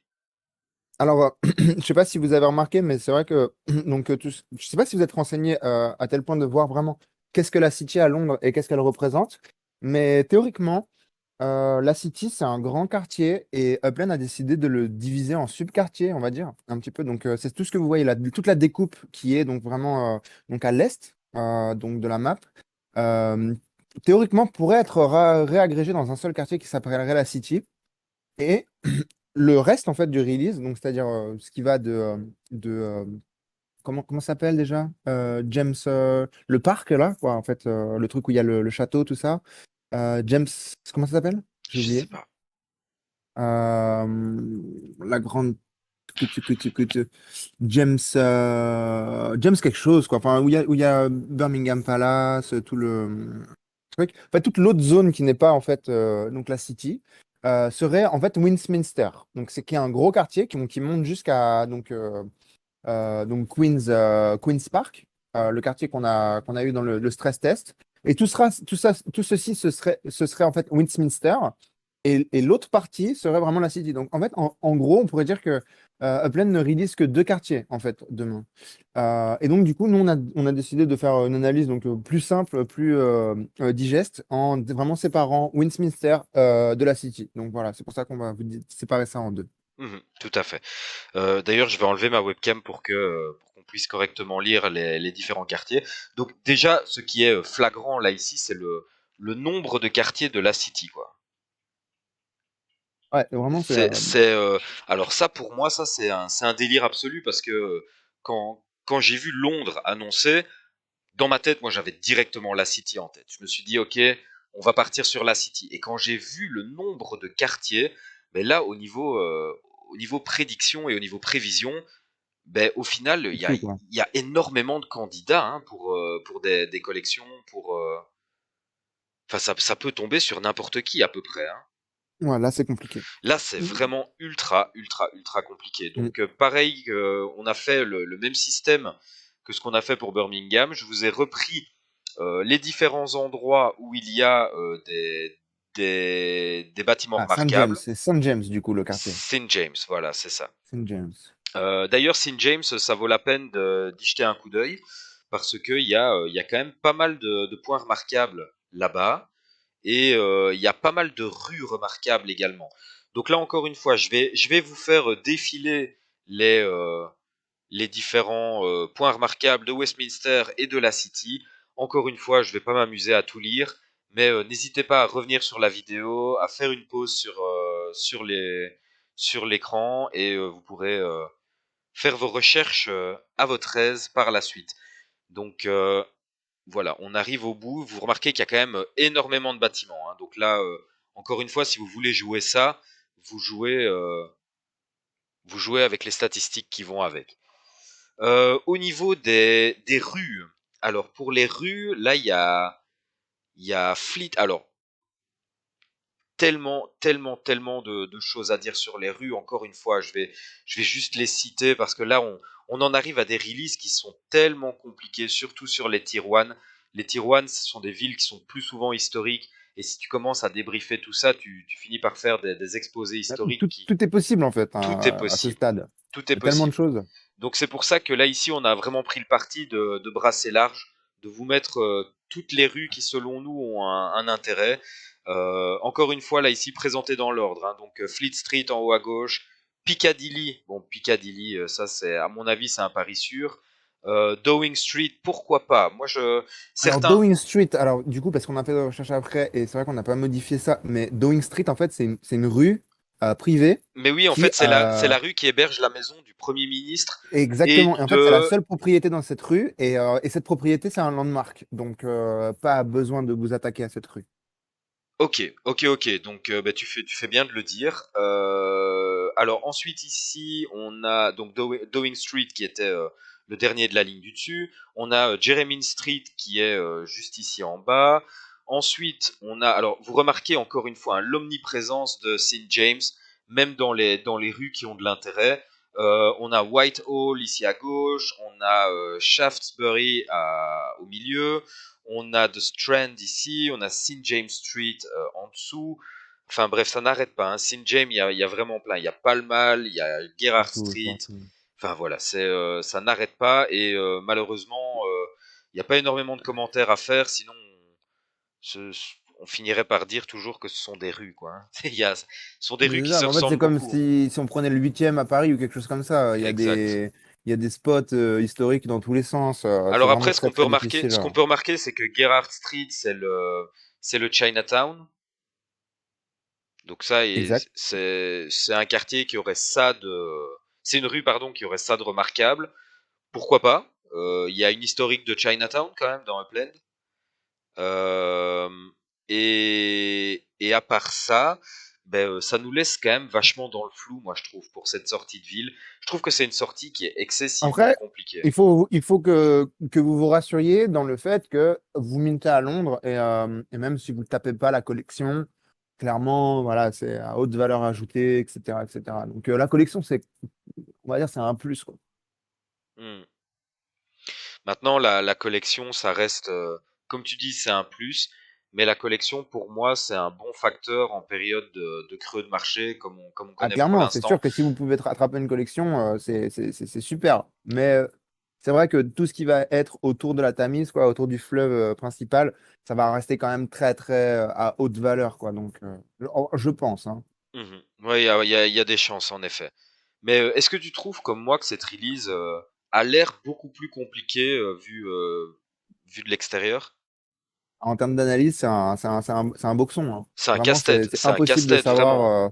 [SPEAKER 2] Alors, je sais pas si vous avez remarqué, mais c'est vrai que donc je sais pas si vous êtes renseigné à tel point de voir vraiment qu'est-ce que la City à Londres et qu'est-ce qu'elle représente. Mais théoriquement, la City c'est un grand quartier et Upland a décidé de le diviser en subquartiers, on va dire un petit peu. Donc c'est tout ce que vous voyez là, toute la découpe qui est donc vraiment donc à l'est donc de la map. euh, Théoriquement pourrait être réagrégé dans un seul quartier qui s'appellerait la City. Et le reste en fait du release, donc c'est-à-dire ce qui va de comment ça s'appelle déjà? James le parc là, quoi, en fait, le truc où il y a le château, tout ça. James, comment ça s'appelle? J'ai
[SPEAKER 1] Je sais
[SPEAKER 2] oublié.
[SPEAKER 1] pas.
[SPEAKER 2] La grande James, James quelque chose, quoi. Enfin, où il y a Birmingham Palace, tout le truc. Enfin, toute l'autre zone qui n'est pas, en fait, donc la City, serait, en fait, Westminster. Donc, c'est qui est un gros quartier qui monte jusqu'à, donc Queen's Park, le quartier qu'on a eu dans le stress test. Et tout ceci, ce serait en fait Westminster. Et l'autre partie serait vraiment la City. Donc, en fait, en gros, on pourrait dire que Upland ne release que deux quartiers, en fait, demain. Et donc, du coup, nous, on a décidé de faire une analyse donc, plus simple, plus digeste, en vraiment séparant Westminster de la City. Donc, voilà, c'est pour ça qu'on va séparer ça en deux.
[SPEAKER 1] Tout à fait. D'ailleurs, je vais enlever ma webcam pour qu'on puisse correctement lire les différents quartiers. Donc déjà, ce qui est flagrant là ici, c'est le nombre de quartiers de la City, quoi.
[SPEAKER 2] Ouais, vraiment, c'est.
[SPEAKER 1] Alors ça, pour moi, ça c'est un délire absolu parce que quand j'ai vu Londres annoncé, dans ma tête, moi j'avais directement la City en tête. Je me suis dit, ok, on va partir sur la City. Et quand j'ai vu le nombre de quartiers, ben là, au niveau prédiction et au niveau prévision, ben, au final, il
[SPEAKER 2] c'est
[SPEAKER 1] y a,
[SPEAKER 2] fou,
[SPEAKER 1] il
[SPEAKER 2] quoi.
[SPEAKER 1] y a énormément de candidats hein, pour des collections. Enfin, ça peut tomber sur n'importe qui à peu près. Hein.
[SPEAKER 2] Ouais, là, c'est compliqué.
[SPEAKER 1] Là, c'est
[SPEAKER 2] Mm.
[SPEAKER 1] vraiment ultra, ultra, ultra compliqué.
[SPEAKER 2] Mm.
[SPEAKER 1] Donc, pareil, on a fait le même système que ce qu'on a fait pour Birmingham. Je vous ai repris les différents endroits où il y a des bâtiments
[SPEAKER 2] Ah, Saint James,
[SPEAKER 1] remarquables.
[SPEAKER 2] c'est Saint James, du coup, le quartier.
[SPEAKER 1] St. James, voilà, c'est ça.
[SPEAKER 2] Saint James.
[SPEAKER 1] D'ailleurs, St. James, ça vaut la peine d'y jeter un coup d'œil parce qu'il y a quand même pas mal de points remarquables là-bas et il y a pas mal de rues remarquables également. Donc là, encore une fois, je vais vous faire défiler les différents points remarquables de Westminster et de la City. Encore une fois, je ne vais pas m'amuser à tout lire, mais n'hésitez pas à revenir sur la vidéo, à faire une pause sur l'écran et vous pourrez faire vos recherches à votre aise par la suite. Donc voilà, on arrive au bout. Vous remarquez qu'il y a quand même énormément de bâtiments. Hein. Donc là, encore une fois, si vous voulez jouer ça, vous jouez, euh, vous jouez avec les statistiques qui vont avec. Au niveau des rues, alors pour les rues, là il y a Fleet. Alors tellement, tellement, tellement de choses à dire sur les rues. Encore une fois, je vais juste les citer parce que là, on en arrive à des releases qui sont tellement compliquées, surtout sur les Tier 1. Les Tier 1, ce sont des villes qui sont plus souvent historiques. Et si tu commences à débriefer tout ça, tu finis par faire des exposés historiques
[SPEAKER 2] Tout,
[SPEAKER 1] qui...
[SPEAKER 2] tout est possible, en fait,
[SPEAKER 1] Tout est
[SPEAKER 2] hein, à ce
[SPEAKER 1] possible.
[SPEAKER 2] stade.
[SPEAKER 1] Tout est
[SPEAKER 2] Il y a tellement de
[SPEAKER 1] possible.
[SPEAKER 2] choses.
[SPEAKER 1] Donc c'est pour ça que là, ici, on a vraiment pris le parti de brasser large, de vous mettre toutes les rues qui, selon nous, ont un intérêt. Encore une fois, là, ici, présenté dans l'ordre. Hein. Donc Fleet Street en haut à gauche, Piccadilly. Bon, Piccadilly, ça, c'est, à mon avis, c'est un pari sûr. Downing Street, pourquoi pas? Moi,
[SPEAKER 2] Alors,
[SPEAKER 1] certains.
[SPEAKER 2] Downing Street, alors, du coup, parce qu'on a fait des recherches après, et c'est vrai qu'on n'a pas modifié ça, mais Downing Street, en fait, c'est une rue privée
[SPEAKER 1] Mais oui, en
[SPEAKER 2] qui,
[SPEAKER 1] fait, c'est la rue qui héberge la maison du Premier ministre et
[SPEAKER 2] exactement, et en fait, c'est la
[SPEAKER 1] de
[SPEAKER 2] seule propriété dans cette rue, et cette propriété, c'est un landmark. Donc, pas besoin de vous attaquer à cette rue.
[SPEAKER 1] Ok, ok, ok. Donc, bah, tu fais bien de le dire. Alors ensuite ici, on a donc Downing Street qui était le dernier de la ligne du dessus. On a Jeremy Street qui est juste ici en bas. Ensuite, on a, alors vous remarquez encore une fois hein, l'omniprésence de St James, même dans les rues qui ont de l'intérêt. On a Whitehall ici à gauche, on a Shaftesbury au milieu. On a The Strand ici, on a St. James Street en dessous. Enfin bref, ça n'arrête pas. Hein. St. James, il y a vraiment plein. Il y a Pall Mall, il y a Gerrard
[SPEAKER 2] Partout,
[SPEAKER 1] Street.
[SPEAKER 2] partout.
[SPEAKER 1] Enfin voilà, ça n'arrête pas. Et malheureusement, il n'y a pas énormément de commentaires à faire. Sinon, on finirait par dire toujours que ce sont des rues. Quoi, hein. Ce sont des
[SPEAKER 2] Mais
[SPEAKER 1] rues
[SPEAKER 2] c'est
[SPEAKER 1] qui
[SPEAKER 2] ça,
[SPEAKER 1] se
[SPEAKER 2] mais en fait, c'est
[SPEAKER 1] ressemblent
[SPEAKER 2] comme
[SPEAKER 1] beaucoup. Hein.
[SPEAKER 2] si on prenait le 8e à Paris ou quelque chose comme ça. Il y a
[SPEAKER 1] Exact.
[SPEAKER 2] des spots historiques dans tous les sens. C'est
[SPEAKER 1] Alors
[SPEAKER 2] vraiment
[SPEAKER 1] après, ce
[SPEAKER 2] très,
[SPEAKER 1] qu'on peut
[SPEAKER 2] très
[SPEAKER 1] remarquer,
[SPEAKER 2] difficile.
[SPEAKER 1] ce qu'on peut remarquer, c'est que Gerrard Street, c'est le Chinatown. Donc ça,
[SPEAKER 2] Exact.
[SPEAKER 1] c'est un quartier qui aurait ça de... C'est une rue, pardon, qui aurait ça de remarquable. Pourquoi pas? Il y a une historique de Chinatown quand même dans Upland. Euh, Et à part ça, ben, ça nous laisse quand même vachement dans le flou, moi, je trouve, pour cette sortie de ville. Je trouve que c'est une sortie qui est excessivement
[SPEAKER 2] Après,
[SPEAKER 1] compliquée.
[SPEAKER 2] il faut que vous vous rassuriez dans le fait que vous mintez à Londres et même si vous ne tapez pas la collection, clairement, voilà, c'est à haute valeur ajoutée, etc., etc. Donc la collection, on va dire, c'est un plus, quoi.
[SPEAKER 1] Hmm. Maintenant, la collection, ça reste, comme tu dis, c'est un plus, mais la collection, pour moi, c'est un bon facteur en période de creux de marché, comme on
[SPEAKER 2] Ah,
[SPEAKER 1] connaît pour
[SPEAKER 2] clairement, c'est
[SPEAKER 1] l'instant.
[SPEAKER 2] sûr que si vous pouvez rattraper une collection, c'est super. Mais c'est vrai que tout ce qui va être autour de la Tamise, quoi, autour du fleuve principal, ça va rester quand même très, très à haute valeur, quoi. Donc, je pense, hein.
[SPEAKER 1] Mhm. Ouais, il y a des chances, en effet. Mais est-ce que tu trouves, comme moi, que cette release a l'air beaucoup plus compliquée vu de l'extérieur?
[SPEAKER 2] En termes d'analyse, c'est un boxon, hein.
[SPEAKER 1] C'est un
[SPEAKER 2] Vraiment,
[SPEAKER 1] casse-tête,
[SPEAKER 2] c'est
[SPEAKER 1] c'est un
[SPEAKER 2] impossible de
[SPEAKER 1] casse-tête, vraiment.
[SPEAKER 2] savoir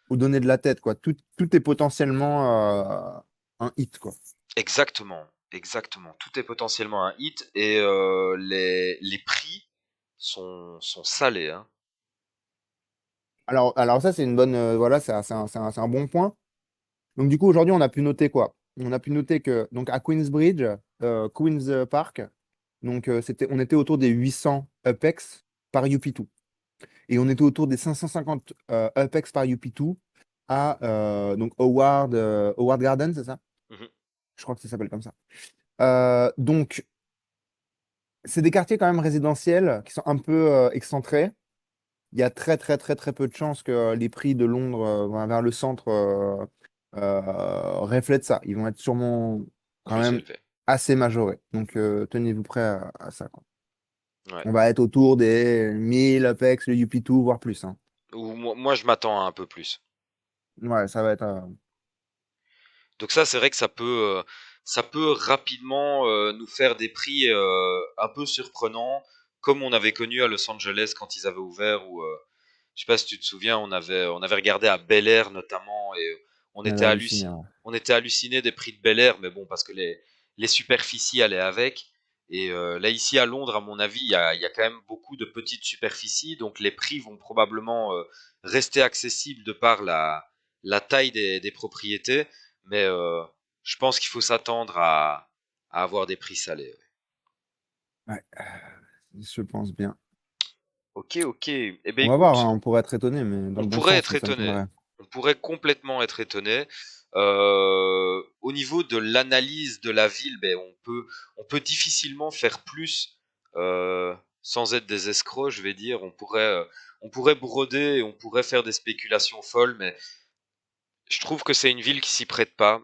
[SPEAKER 2] où donner de la tête, quoi. Tout est potentiellement un hit, quoi.
[SPEAKER 1] Exactement, exactement. Tout est potentiellement un hit et les prix sont salés, hein.
[SPEAKER 2] Alors ça, c'est une bonne, voilà, c'est un bon point. Donc, du coup, aujourd'hui, on a pu noter quoi? On a pu noter que, donc, à Queensbridge, Queen's Park, donc, on était autour des 800 UPEX par UP2. Et on était autour des 550 UPEX par UP2 à donc Howard Garden, c'est ça?
[SPEAKER 1] Mhm.
[SPEAKER 2] Je crois que ça s'appelle comme ça. Donc, c'est des quartiers quand même résidentiels qui sont un peu excentrés. Il y a très, très, très, très peu de chances que les prix de Londres vers le centre reflètent ça. Ils vont être sûrement quand
[SPEAKER 1] Plus
[SPEAKER 2] même
[SPEAKER 1] élevé.
[SPEAKER 2] assez majorés. Donc, tenez-vous prêts à ça, quoi.
[SPEAKER 1] Ouais.
[SPEAKER 2] On va être autour des 1000 Apex, le UP2, voire plus, hein.
[SPEAKER 1] Ou moi, je m'attends à un peu plus.
[SPEAKER 2] Ouais, ça va être.
[SPEAKER 1] Donc ça, c'est vrai que ça peut rapidement nous faire des prix un peu surprenants, comme on avait connu à Los Angeles quand ils avaient ouvert. Ou je sais pas si tu te souviens, on avait regardé à Bel Air notamment et on
[SPEAKER 2] On
[SPEAKER 1] était
[SPEAKER 2] avait halluciné, ouais.
[SPEAKER 1] on était halluciné des prix de Bel Air, mais bon, parce que les superficies allaient avec. Et là, ici à Londres, à mon avis, il y a quand même beaucoup de petites superficies, donc les prix vont probablement rester accessibles de par la taille des propriétés. Mais je pense qu'il faut s'attendre à avoir des prix salés. Ouais.
[SPEAKER 2] Ouais, je pense bien.
[SPEAKER 1] Ok, ok. Eh ben
[SPEAKER 2] On va voir,
[SPEAKER 1] écoute,
[SPEAKER 2] hein, on pourrait être étonné, mais dans
[SPEAKER 1] on
[SPEAKER 2] le bon
[SPEAKER 1] pourrait
[SPEAKER 2] sens,
[SPEAKER 1] être
[SPEAKER 2] mais ça
[SPEAKER 1] étonné.
[SPEAKER 2] m'étonnerait.
[SPEAKER 1] On pourrait complètement être étonné. Au niveau de l'analyse de la ville, ben, on peut difficilement faire plus sans être des escrocs, je vais dire. On pourrait broder, on pourrait faire des spéculations folles, mais je trouve que c'est une ville qui s'y prête pas.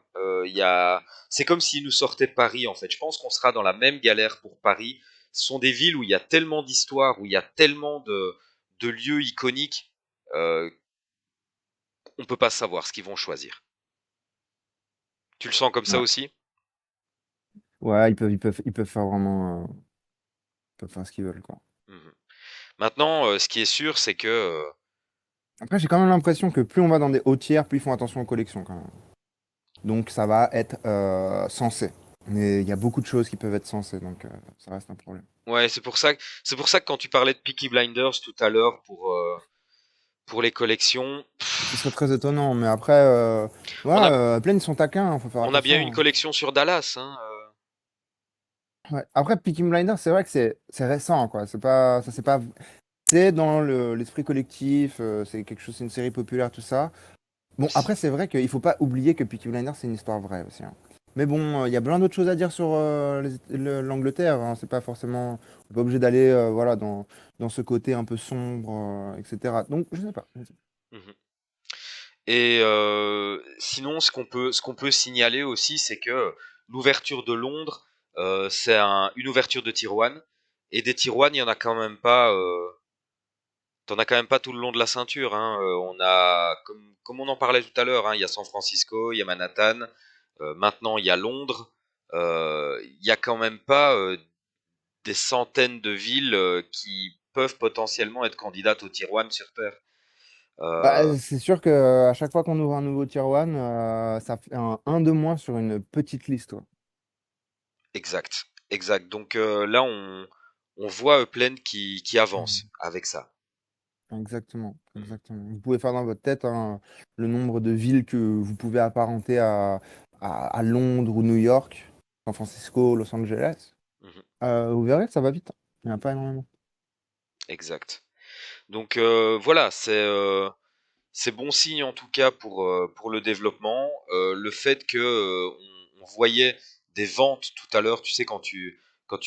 [SPEAKER 1] C'est comme s'ils nous sortaient Paris en fait. Je pense qu'on sera dans la même galère pour Paris. Ce sont des villes où il y a tellement d'histoires, où il y a tellement de lieux iconiques, euh, on peut pas savoir ce qu'ils vont choisir. Tu le sens comme ça
[SPEAKER 2] Ouais,
[SPEAKER 1] aussi?
[SPEAKER 2] ouais, ils peuvent faire vraiment, ils peuvent faire ce qu'ils veulent, quoi.
[SPEAKER 1] Mhm. Maintenant, ce qui est sûr, c'est que
[SPEAKER 2] Après, j'ai quand même l'impression que plus on va dans des hautes tiers, plus ils font attention aux collections, quand même. Donc ça va être censé. Mais il y a beaucoup de choses qui peuvent être censées, donc ça reste un problème.
[SPEAKER 1] ouais, c'est pour ça que quand tu parlais de Peaky Blinders tout à l'heure pour les collections,
[SPEAKER 2] Ce serait très étonnant, mais après,
[SPEAKER 1] on a
[SPEAKER 2] voilà, plein ils sont taquins, faut faire
[SPEAKER 1] on a bien
[SPEAKER 2] attention,
[SPEAKER 1] une
[SPEAKER 2] hein.
[SPEAKER 1] collection sur Dallas, hein.
[SPEAKER 2] Ouais. Après, Peaky Blinders, c'est vrai que c'est récent, quoi. C'est pas, ça, c'est pas, c'est dans l'esprit collectif, c'est quelque chose, c'est une série populaire, tout ça. Bon, après, c'est vrai qu'il faut pas oublier que Peaky Blinders, c'est une histoire vraie aussi, hein. Mais bon, il y a plein d'autres choses à dire sur l'Angleterre, hein. C'est pas forcément, on n'est pas obligé d'aller, voilà, dans ce côté un peu sombre, etc. Donc, je sais pas. Je sais pas.
[SPEAKER 1] Mhm. Et sinon, ce qu'on peut signaler aussi, c'est que l'ouverture de Londres, c'est une ouverture de Tier 1. Et des Tier 1, il y en a quand même pas. T'en as quand même pas tout le long de la ceinture, hein. On a, comme on en parlait tout à l'heure, hein, il y a San Francisco, il y a Manhattan. Maintenant, il y a Londres. Il y a quand même pas des centaines de villes qui peuvent potentiellement être candidates au Tier 1 sur Terre. Euh,
[SPEAKER 2] Bah, c'est sûr que à chaque fois qu'on ouvre un nouveau tier 1, ça fait un de moins sur une petite liste, quoi.
[SPEAKER 1] exact, exact. Donc là, on voit Upland qui avance
[SPEAKER 2] Mhm.
[SPEAKER 1] avec ça.
[SPEAKER 2] Exactement,
[SPEAKER 1] Mhm.
[SPEAKER 2] exactement. Vous pouvez faire dans votre tête hein, le nombre de villes que vous pouvez apparenter à Londres ou New York, San Francisco, Los Angeles.
[SPEAKER 1] Mhm.
[SPEAKER 2] Vous verrez, ça va vite. Il n'y en a pas énormément.
[SPEAKER 1] Exact. Donc voilà, c'est bon signe en tout cas pour le développement. Le fait que on voyait des ventes tout à l'heure, tu sais, quand tu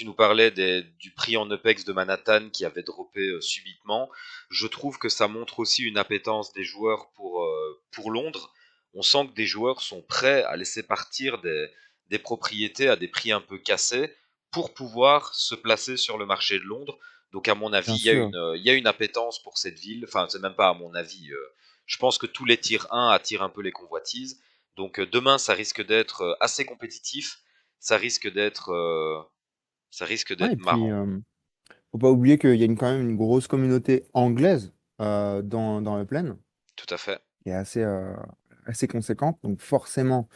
[SPEAKER 1] nous parlais du prix en UPEX de Manhattan qui avait droppé subitement, je trouve que ça montre aussi une appétence des joueurs pour Londres. On sent que des joueurs sont prêts à laisser partir des propriétés à des prix un peu cassés pour pouvoir se placer sur le marché de Londres. Donc à mon avis,
[SPEAKER 2] Bien sûr.
[SPEAKER 1] il y a une appétence pour cette ville. Enfin, c'est même pas à mon avis. Je pense que tous les tiers 1 attirent un peu les convoitises. Donc demain, ça risque d'être assez compétitif. Ça risque d'être
[SPEAKER 2] Ouais, et puis,
[SPEAKER 1] marrant.
[SPEAKER 2] faut pas oublier qu'il y a quand même une grosse communauté anglaise dans le Plaine,
[SPEAKER 1] Tout à fait.
[SPEAKER 2] qui est assez conséquente. Donc forcément,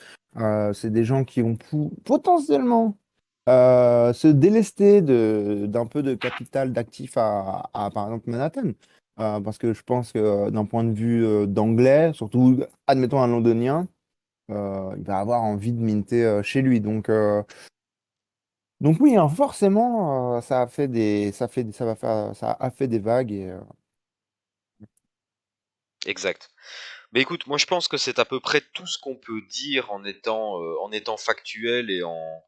[SPEAKER 2] c'est des gens qui vont potentiellement se délester d'un peu de capital d'actifs par exemple, Manhattan. Parce que je pense que d'un point de vue d'anglais, surtout, admettons un londonien, il va avoir envie de minter chez lui. Donc oui, hein, forcément, ça a fait des vagues et
[SPEAKER 1] Exact. Mais écoute, moi je pense que c'est à peu près tout ce qu'on peut dire en étant factuel et en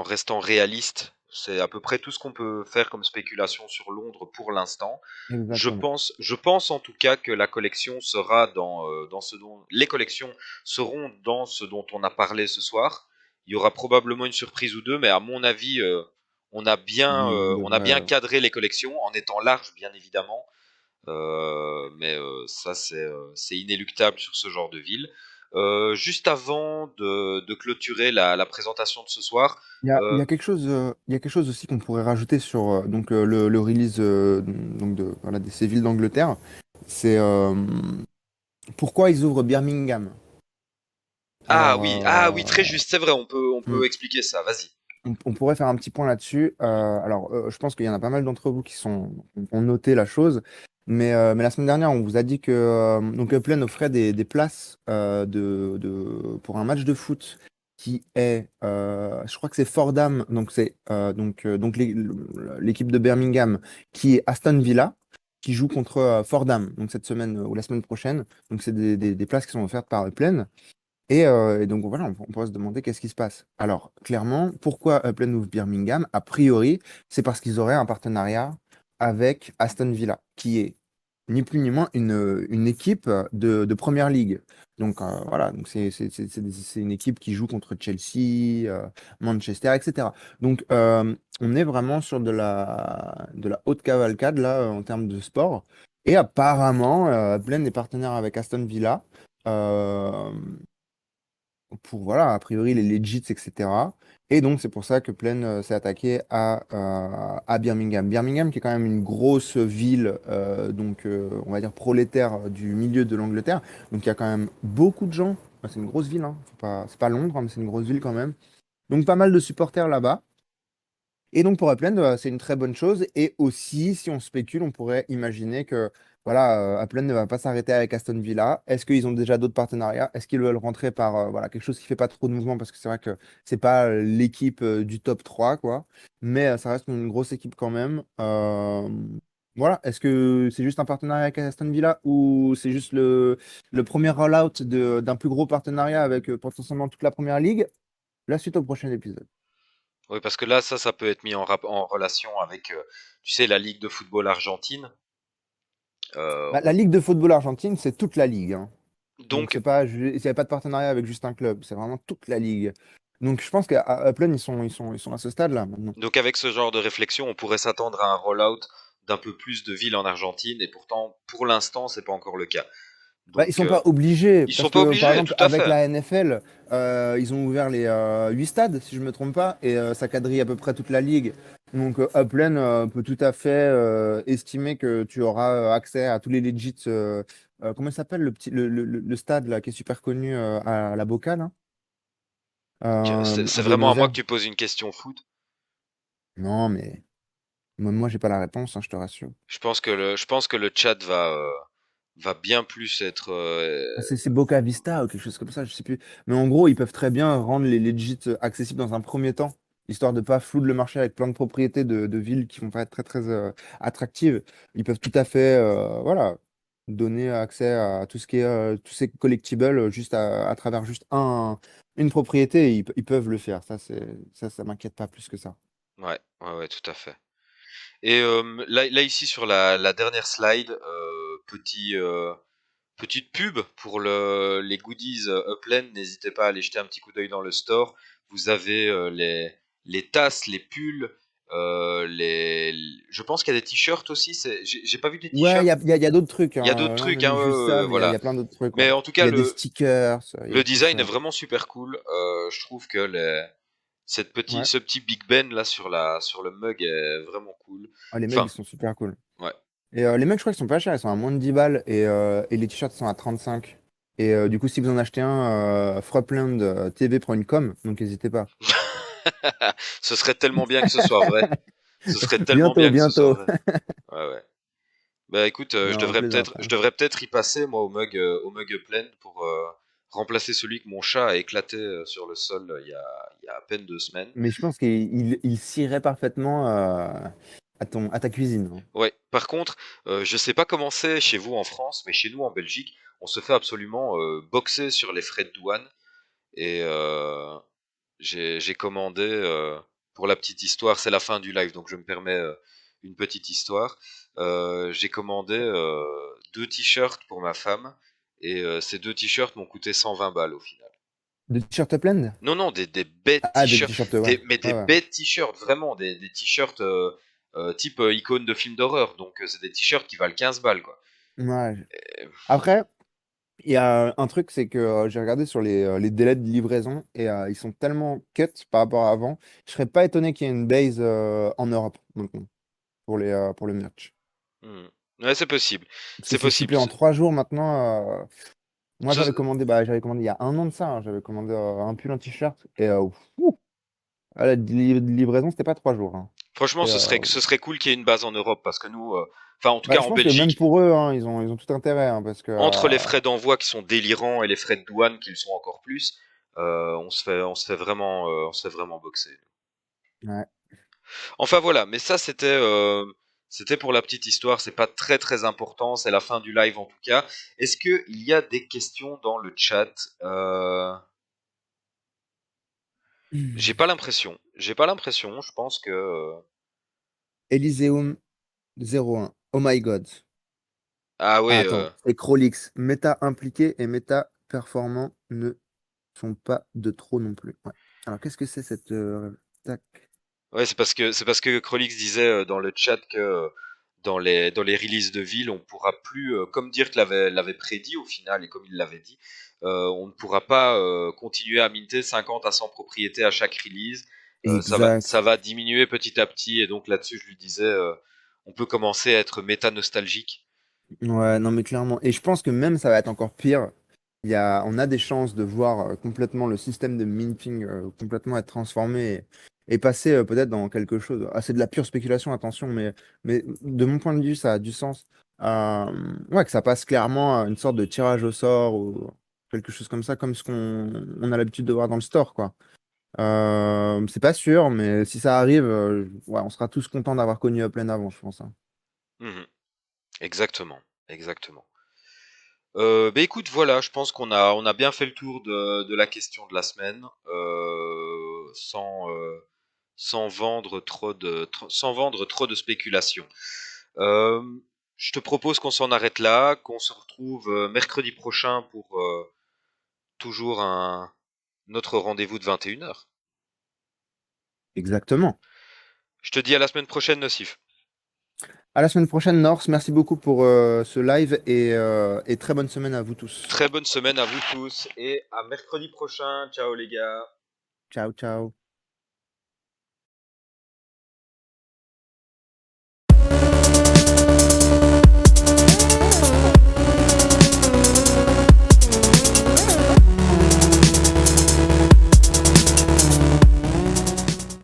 [SPEAKER 1] restant réaliste. C'est à peu près tout ce qu'on peut faire comme spéculation sur Londres pour l'instant.
[SPEAKER 2] exactement.
[SPEAKER 1] Je pense en tout cas que la collection sera dans ce dont les collections seront dans ce dont on a parlé ce soir. Il y aura probablement une surprise ou deux, mais à mon avis,
[SPEAKER 2] Oui, il
[SPEAKER 1] on a bien
[SPEAKER 2] devrait.
[SPEAKER 1] cadré les collections en étant large, bien évidemment. Mais ça, c'est inéluctable sur ce genre de ville. Juste avant de clôturer la présentation de ce soir,
[SPEAKER 2] Il y
[SPEAKER 1] euh,
[SPEAKER 2] a quelque chose, il y a quelque chose aussi qu'on pourrait rajouter sur le release donc de ces villes d'Angleterre. C'est pourquoi ils ouvrent Birmingham. Alors,
[SPEAKER 1] ah oui, très juste, c'est vrai, on
[SPEAKER 2] hmm,
[SPEAKER 1] peut expliquer ça. Vas-y.
[SPEAKER 2] on pourrait faire un petit point là-dessus. Alors, je pense qu'il y en a pas mal d'entre vous ont noté la chose. Mais la semaine dernière, on vous a dit que donc Upland offrait des places pour un match de foot qui est, je crois que c'est Fordham, donc c'est l'équipe de Birmingham qui est Aston Villa, qui joue contre Fordham, donc cette semaine ou la semaine prochaine. Donc c'est des places qui sont offertes par Upland. Et donc voilà, on pourrait se demander qu'est-ce qui se passe. Alors, clairement, pourquoi Upland ouvre Birmingham? A priori, c'est parce qu'ils auraient un partenariat avec Aston Villa, qui est ni plus ni moins une équipe de Première Ligue. Donc voilà, donc c'est une équipe qui joue contre Chelsea, Manchester, etc. Donc on est vraiment sur de la haute cavalcade là en termes de sport. Et apparemment, Upland est partenaire avec Aston Villa. Euh, pour, voilà, a priori, les legits, etc. Et donc, c'est pour ça que Plaine s'est attaqué à Birmingham. Birmingham, qui est quand même une grosse ville, on va dire prolétaire du milieu de l'Angleterre. Donc, il y a quand même beaucoup de gens. Enfin, c'est une grosse ville, hein. C'est pas Londres, hein, mais c'est une grosse ville quand même. Donc, pas mal de supporters là-bas. Et donc pour Upland, c'est une très bonne chose. Et aussi, si on spécule, on pourrait imaginer que voilà, Upland ne va pas s'arrêter avec Aston Villa. Est-ce qu'ils ont déjà d'autres partenariats? Est-ce qu'ils veulent rentrer par voilà, quelque chose qui fait pas trop de mouvement? Parce que c'est vrai que c'est pas l'équipe du top 3 quoi. Mais ça reste une grosse équipe quand même. Voilà, est-ce que c'est juste un partenariat avec Aston Villa ou c'est juste le premier rollout d'un plus gros partenariat avec potentiellement toute la première ligue? La suite au prochain épisode.
[SPEAKER 1] Oui, parce que là, ça peut être mis en relation avec, tu sais, la Ligue de football argentine. Euh,
[SPEAKER 2] Bah, la
[SPEAKER 1] on-
[SPEAKER 2] Ligue de football argentine, c'est toute la ligue, hein. Donc,
[SPEAKER 1] donc,
[SPEAKER 2] il n'y a pas de partenariat avec juste un club, c'est vraiment toute la ligue. Donc, je pense qu'à Upland, ils sont à ce stade-là maintenant.
[SPEAKER 1] donc avec ce genre de réflexion, on pourrait s'attendre à un rollout d'un peu plus de villes en Argentine, et pourtant, pour l'instant, c'est pas encore le cas.
[SPEAKER 2] Bah, ils
[SPEAKER 1] Donc,
[SPEAKER 2] sont pas obligés,
[SPEAKER 1] ils
[SPEAKER 2] parce
[SPEAKER 1] sont pas
[SPEAKER 2] que par
[SPEAKER 1] obligés,
[SPEAKER 2] exemple,
[SPEAKER 1] tout à
[SPEAKER 2] avec
[SPEAKER 1] fait.
[SPEAKER 2] la NFL, ils ont ouvert les 8 stades, si je me trompe pas, et ça quadrille à peu près toute la ligue. Donc, Upland peut tout à fait estimer que tu auras accès à tous les legits. Comment il s'appelle le stade là, qui est super connu à la Boca, là,
[SPEAKER 1] C'est
[SPEAKER 2] à
[SPEAKER 1] vraiment à
[SPEAKER 2] Buenos
[SPEAKER 1] moi que
[SPEAKER 2] Aires?
[SPEAKER 1] tu poses une question foot.
[SPEAKER 2] Non, mais moi, j'ai pas la réponse, hein, je te rassure.
[SPEAKER 1] Je pense que le chat va bien plus être.
[SPEAKER 2] C'est Boca Vista ou quelque chose comme ça, je sais plus. Mais en gros, ils peuvent très bien rendre les legits accessibles dans un premier temps, histoire de pas flouder le marché avec plein de propriétés de villes qui vont pas être très très attractives. Ils peuvent tout à fait, voilà, donner accès à tout ce qui est tous ces collectibles juste à travers juste une propriété. Et ils peuvent le faire. Ça m'inquiète pas plus que ça.
[SPEAKER 1] Ouais, ouais, ouais, tout à fait. Et là ici sur la dernière slide, petite pub pour les goodies Upland. N'hésitez pas à aller jeter un petit coup d'œil dans le store. Vous avez les tasses, les pulls, je pense qu'il y a des t-shirts aussi. J'ai pas vu des
[SPEAKER 2] Ouais,
[SPEAKER 1] t-shirts.
[SPEAKER 2] il y a d'autres trucs.
[SPEAKER 1] Il y a d'autres
[SPEAKER 2] Hein. Là, on a
[SPEAKER 1] trucs, hein,
[SPEAKER 2] vu juste ça, mais il y
[SPEAKER 1] voilà.
[SPEAKER 2] a plein d'autres trucs. Ouais.
[SPEAKER 1] Mais en tout
[SPEAKER 2] Il
[SPEAKER 1] cas,
[SPEAKER 2] y a des stickers, il y a
[SPEAKER 1] le
[SPEAKER 2] tout
[SPEAKER 1] design est
[SPEAKER 2] ça.
[SPEAKER 1] vraiment super cool. Je trouve que
[SPEAKER 2] Ouais.
[SPEAKER 1] ce petit Big Ben là sur le mug est vraiment cool.
[SPEAKER 2] Ah, les mecs,
[SPEAKER 1] Enfin,
[SPEAKER 2] ils sont super cool.
[SPEAKER 1] ouais.
[SPEAKER 2] Et les mecs, je crois qu'ils sont pas chers, ils sont à moins de 10 balles et les t-shirts sont à 35. Et du coup, si vous en achetez un, Frupland TV prend une com, donc n'hésitez pas.
[SPEAKER 1] Ce serait tellement bien que ce soit vrai. Ce serait tellement
[SPEAKER 2] Bientôt,
[SPEAKER 1] bien que ce soit
[SPEAKER 2] bientôt.
[SPEAKER 1] vrai. Ouais, ouais. Bah écoute,
[SPEAKER 2] Non, on plaisante.
[SPEAKER 1] je
[SPEAKER 2] Hein.
[SPEAKER 1] devrais peut-être y passer moi au mug plein pour remplacer celui que mon chat a éclaté sur le sol il y a à peine 2 semaines.
[SPEAKER 2] Mais je pense qu'il scierait parfaitement à ta cuisine. Hein.
[SPEAKER 1] Ouais. Par contre, je sais pas comment c'est chez vous en France, mais chez nous en Belgique, on se fait absolument boxer sur les frais de douane. Et j'ai commandé, pour la petite histoire, c'est la fin du live, donc je me permets une petite histoire. J'ai commandé 2 t-shirts pour ma femme, et ces 2 t-shirts m'ont coûté 120 balles au final.
[SPEAKER 2] De t-shirt Upland?
[SPEAKER 1] Non, non, des bêtes
[SPEAKER 2] Ah, des
[SPEAKER 1] t-shirts,
[SPEAKER 2] t-shirts, ouais.
[SPEAKER 1] mais des
[SPEAKER 2] Ouais, ouais.
[SPEAKER 1] bêtes t-shirts, vraiment, des t-shirts type icône de film d'horreur, donc c'est des t-shirts qui valent 15 balles, quoi.
[SPEAKER 2] Ouais.
[SPEAKER 1] Et,
[SPEAKER 2] Après, il y a un truc, c'est que j'ai regardé sur les délais de livraison et ils sont tellement cut par rapport à avant. Je serais pas étonné qu'il y ait une base en Europe maintenant pour le merch.
[SPEAKER 1] ouais, c'est possible,
[SPEAKER 2] Parce que
[SPEAKER 1] c'est
[SPEAKER 2] c'est
[SPEAKER 1] possible.
[SPEAKER 2] shippé en 3 jours maintenant. Moi,
[SPEAKER 1] Ce-
[SPEAKER 2] j'avais commandé il y a un an de ça. Hein. J'avais commandé un pull, un t-shirt. Et fou, à la livraison, c'était pas 3 jours. Hein.
[SPEAKER 1] Franchement,
[SPEAKER 2] Et,
[SPEAKER 1] ce serait cool qu'il y ait une base en Europe parce que nous, enfin en tout
[SPEAKER 2] bah,
[SPEAKER 1] cas
[SPEAKER 2] je
[SPEAKER 1] en
[SPEAKER 2] pense que même
[SPEAKER 1] Belgique,
[SPEAKER 2] pour eux, hein, ils ont tout intérêt. Hein, parce que,
[SPEAKER 1] entre les frais d'envoi qui sont délirants et les frais de douane qui le sont encore plus, on se fait vraiment boxer.
[SPEAKER 2] ouais.
[SPEAKER 1] Enfin voilà, mais ça c'était pour la petite histoire, c'est pas très très important, c'est la fin du live en tout cas. Est-ce que il y a des questions dans le chat? J'ai pas l'impression. Je pense que
[SPEAKER 2] Elysium 01. Oh my god.
[SPEAKER 1] ah
[SPEAKER 2] Ah,
[SPEAKER 1] ouais.
[SPEAKER 2] attends, c'est Crolix. Méta impliqué et méta performant ne sont pas de trop non plus. Ouais. Alors, qu'est-ce que c'est cette. Tac.
[SPEAKER 1] Ouais, c'est parce que Krolix disait dans le chat que dans les releases de ville, on pourra plus, comme Dirk l'avait prédit au final et comme il l'avait dit, on ne pourra pas continuer à minter 50 à 100 propriétés à chaque release. Ça
[SPEAKER 2] Exact.
[SPEAKER 1] va diminuer petit à petit et donc là-dessus, je lui disais, on peut commencer à être méta nostalgique.
[SPEAKER 2] Ouais, non, mais clairement. Et je pense que même ça va être encore pire. On a des chances de voir complètement le système de minting complètement être transformé et passer peut-être dans quelque chose. Ah, c'est de la pure spéculation, attention, mais de mon point de vue, ça a du sens. Ouais, que ça passe clairement à une sorte de tirage au sort ou quelque chose comme ça, comme ce qu'on a l'habitude de voir dans le store, quoi. C'est pas sûr, mais si ça arrive, ouais, on sera tous contents d'avoir connu Upland avant, je pense. Hein.
[SPEAKER 1] Mhm. Exactement, exactement. Bah écoute, voilà, je pense on a bien fait le tour de la question de la semaine, sans vendre trop de spéculation. Euh, je te propose qu'on s'en arrête là, qu'on se retrouve mercredi prochain pour toujours notre rendez-vous de 21 h.
[SPEAKER 2] Exactement.
[SPEAKER 1] Je te dis à la semaine prochaine, Nocif.
[SPEAKER 2] À la semaine prochaine, Norse. Merci beaucoup pour ce live et très bonne semaine à vous tous.
[SPEAKER 1] Très bonne semaine à vous tous et à mercredi prochain. Ciao les gars.
[SPEAKER 2] Ciao, ciao.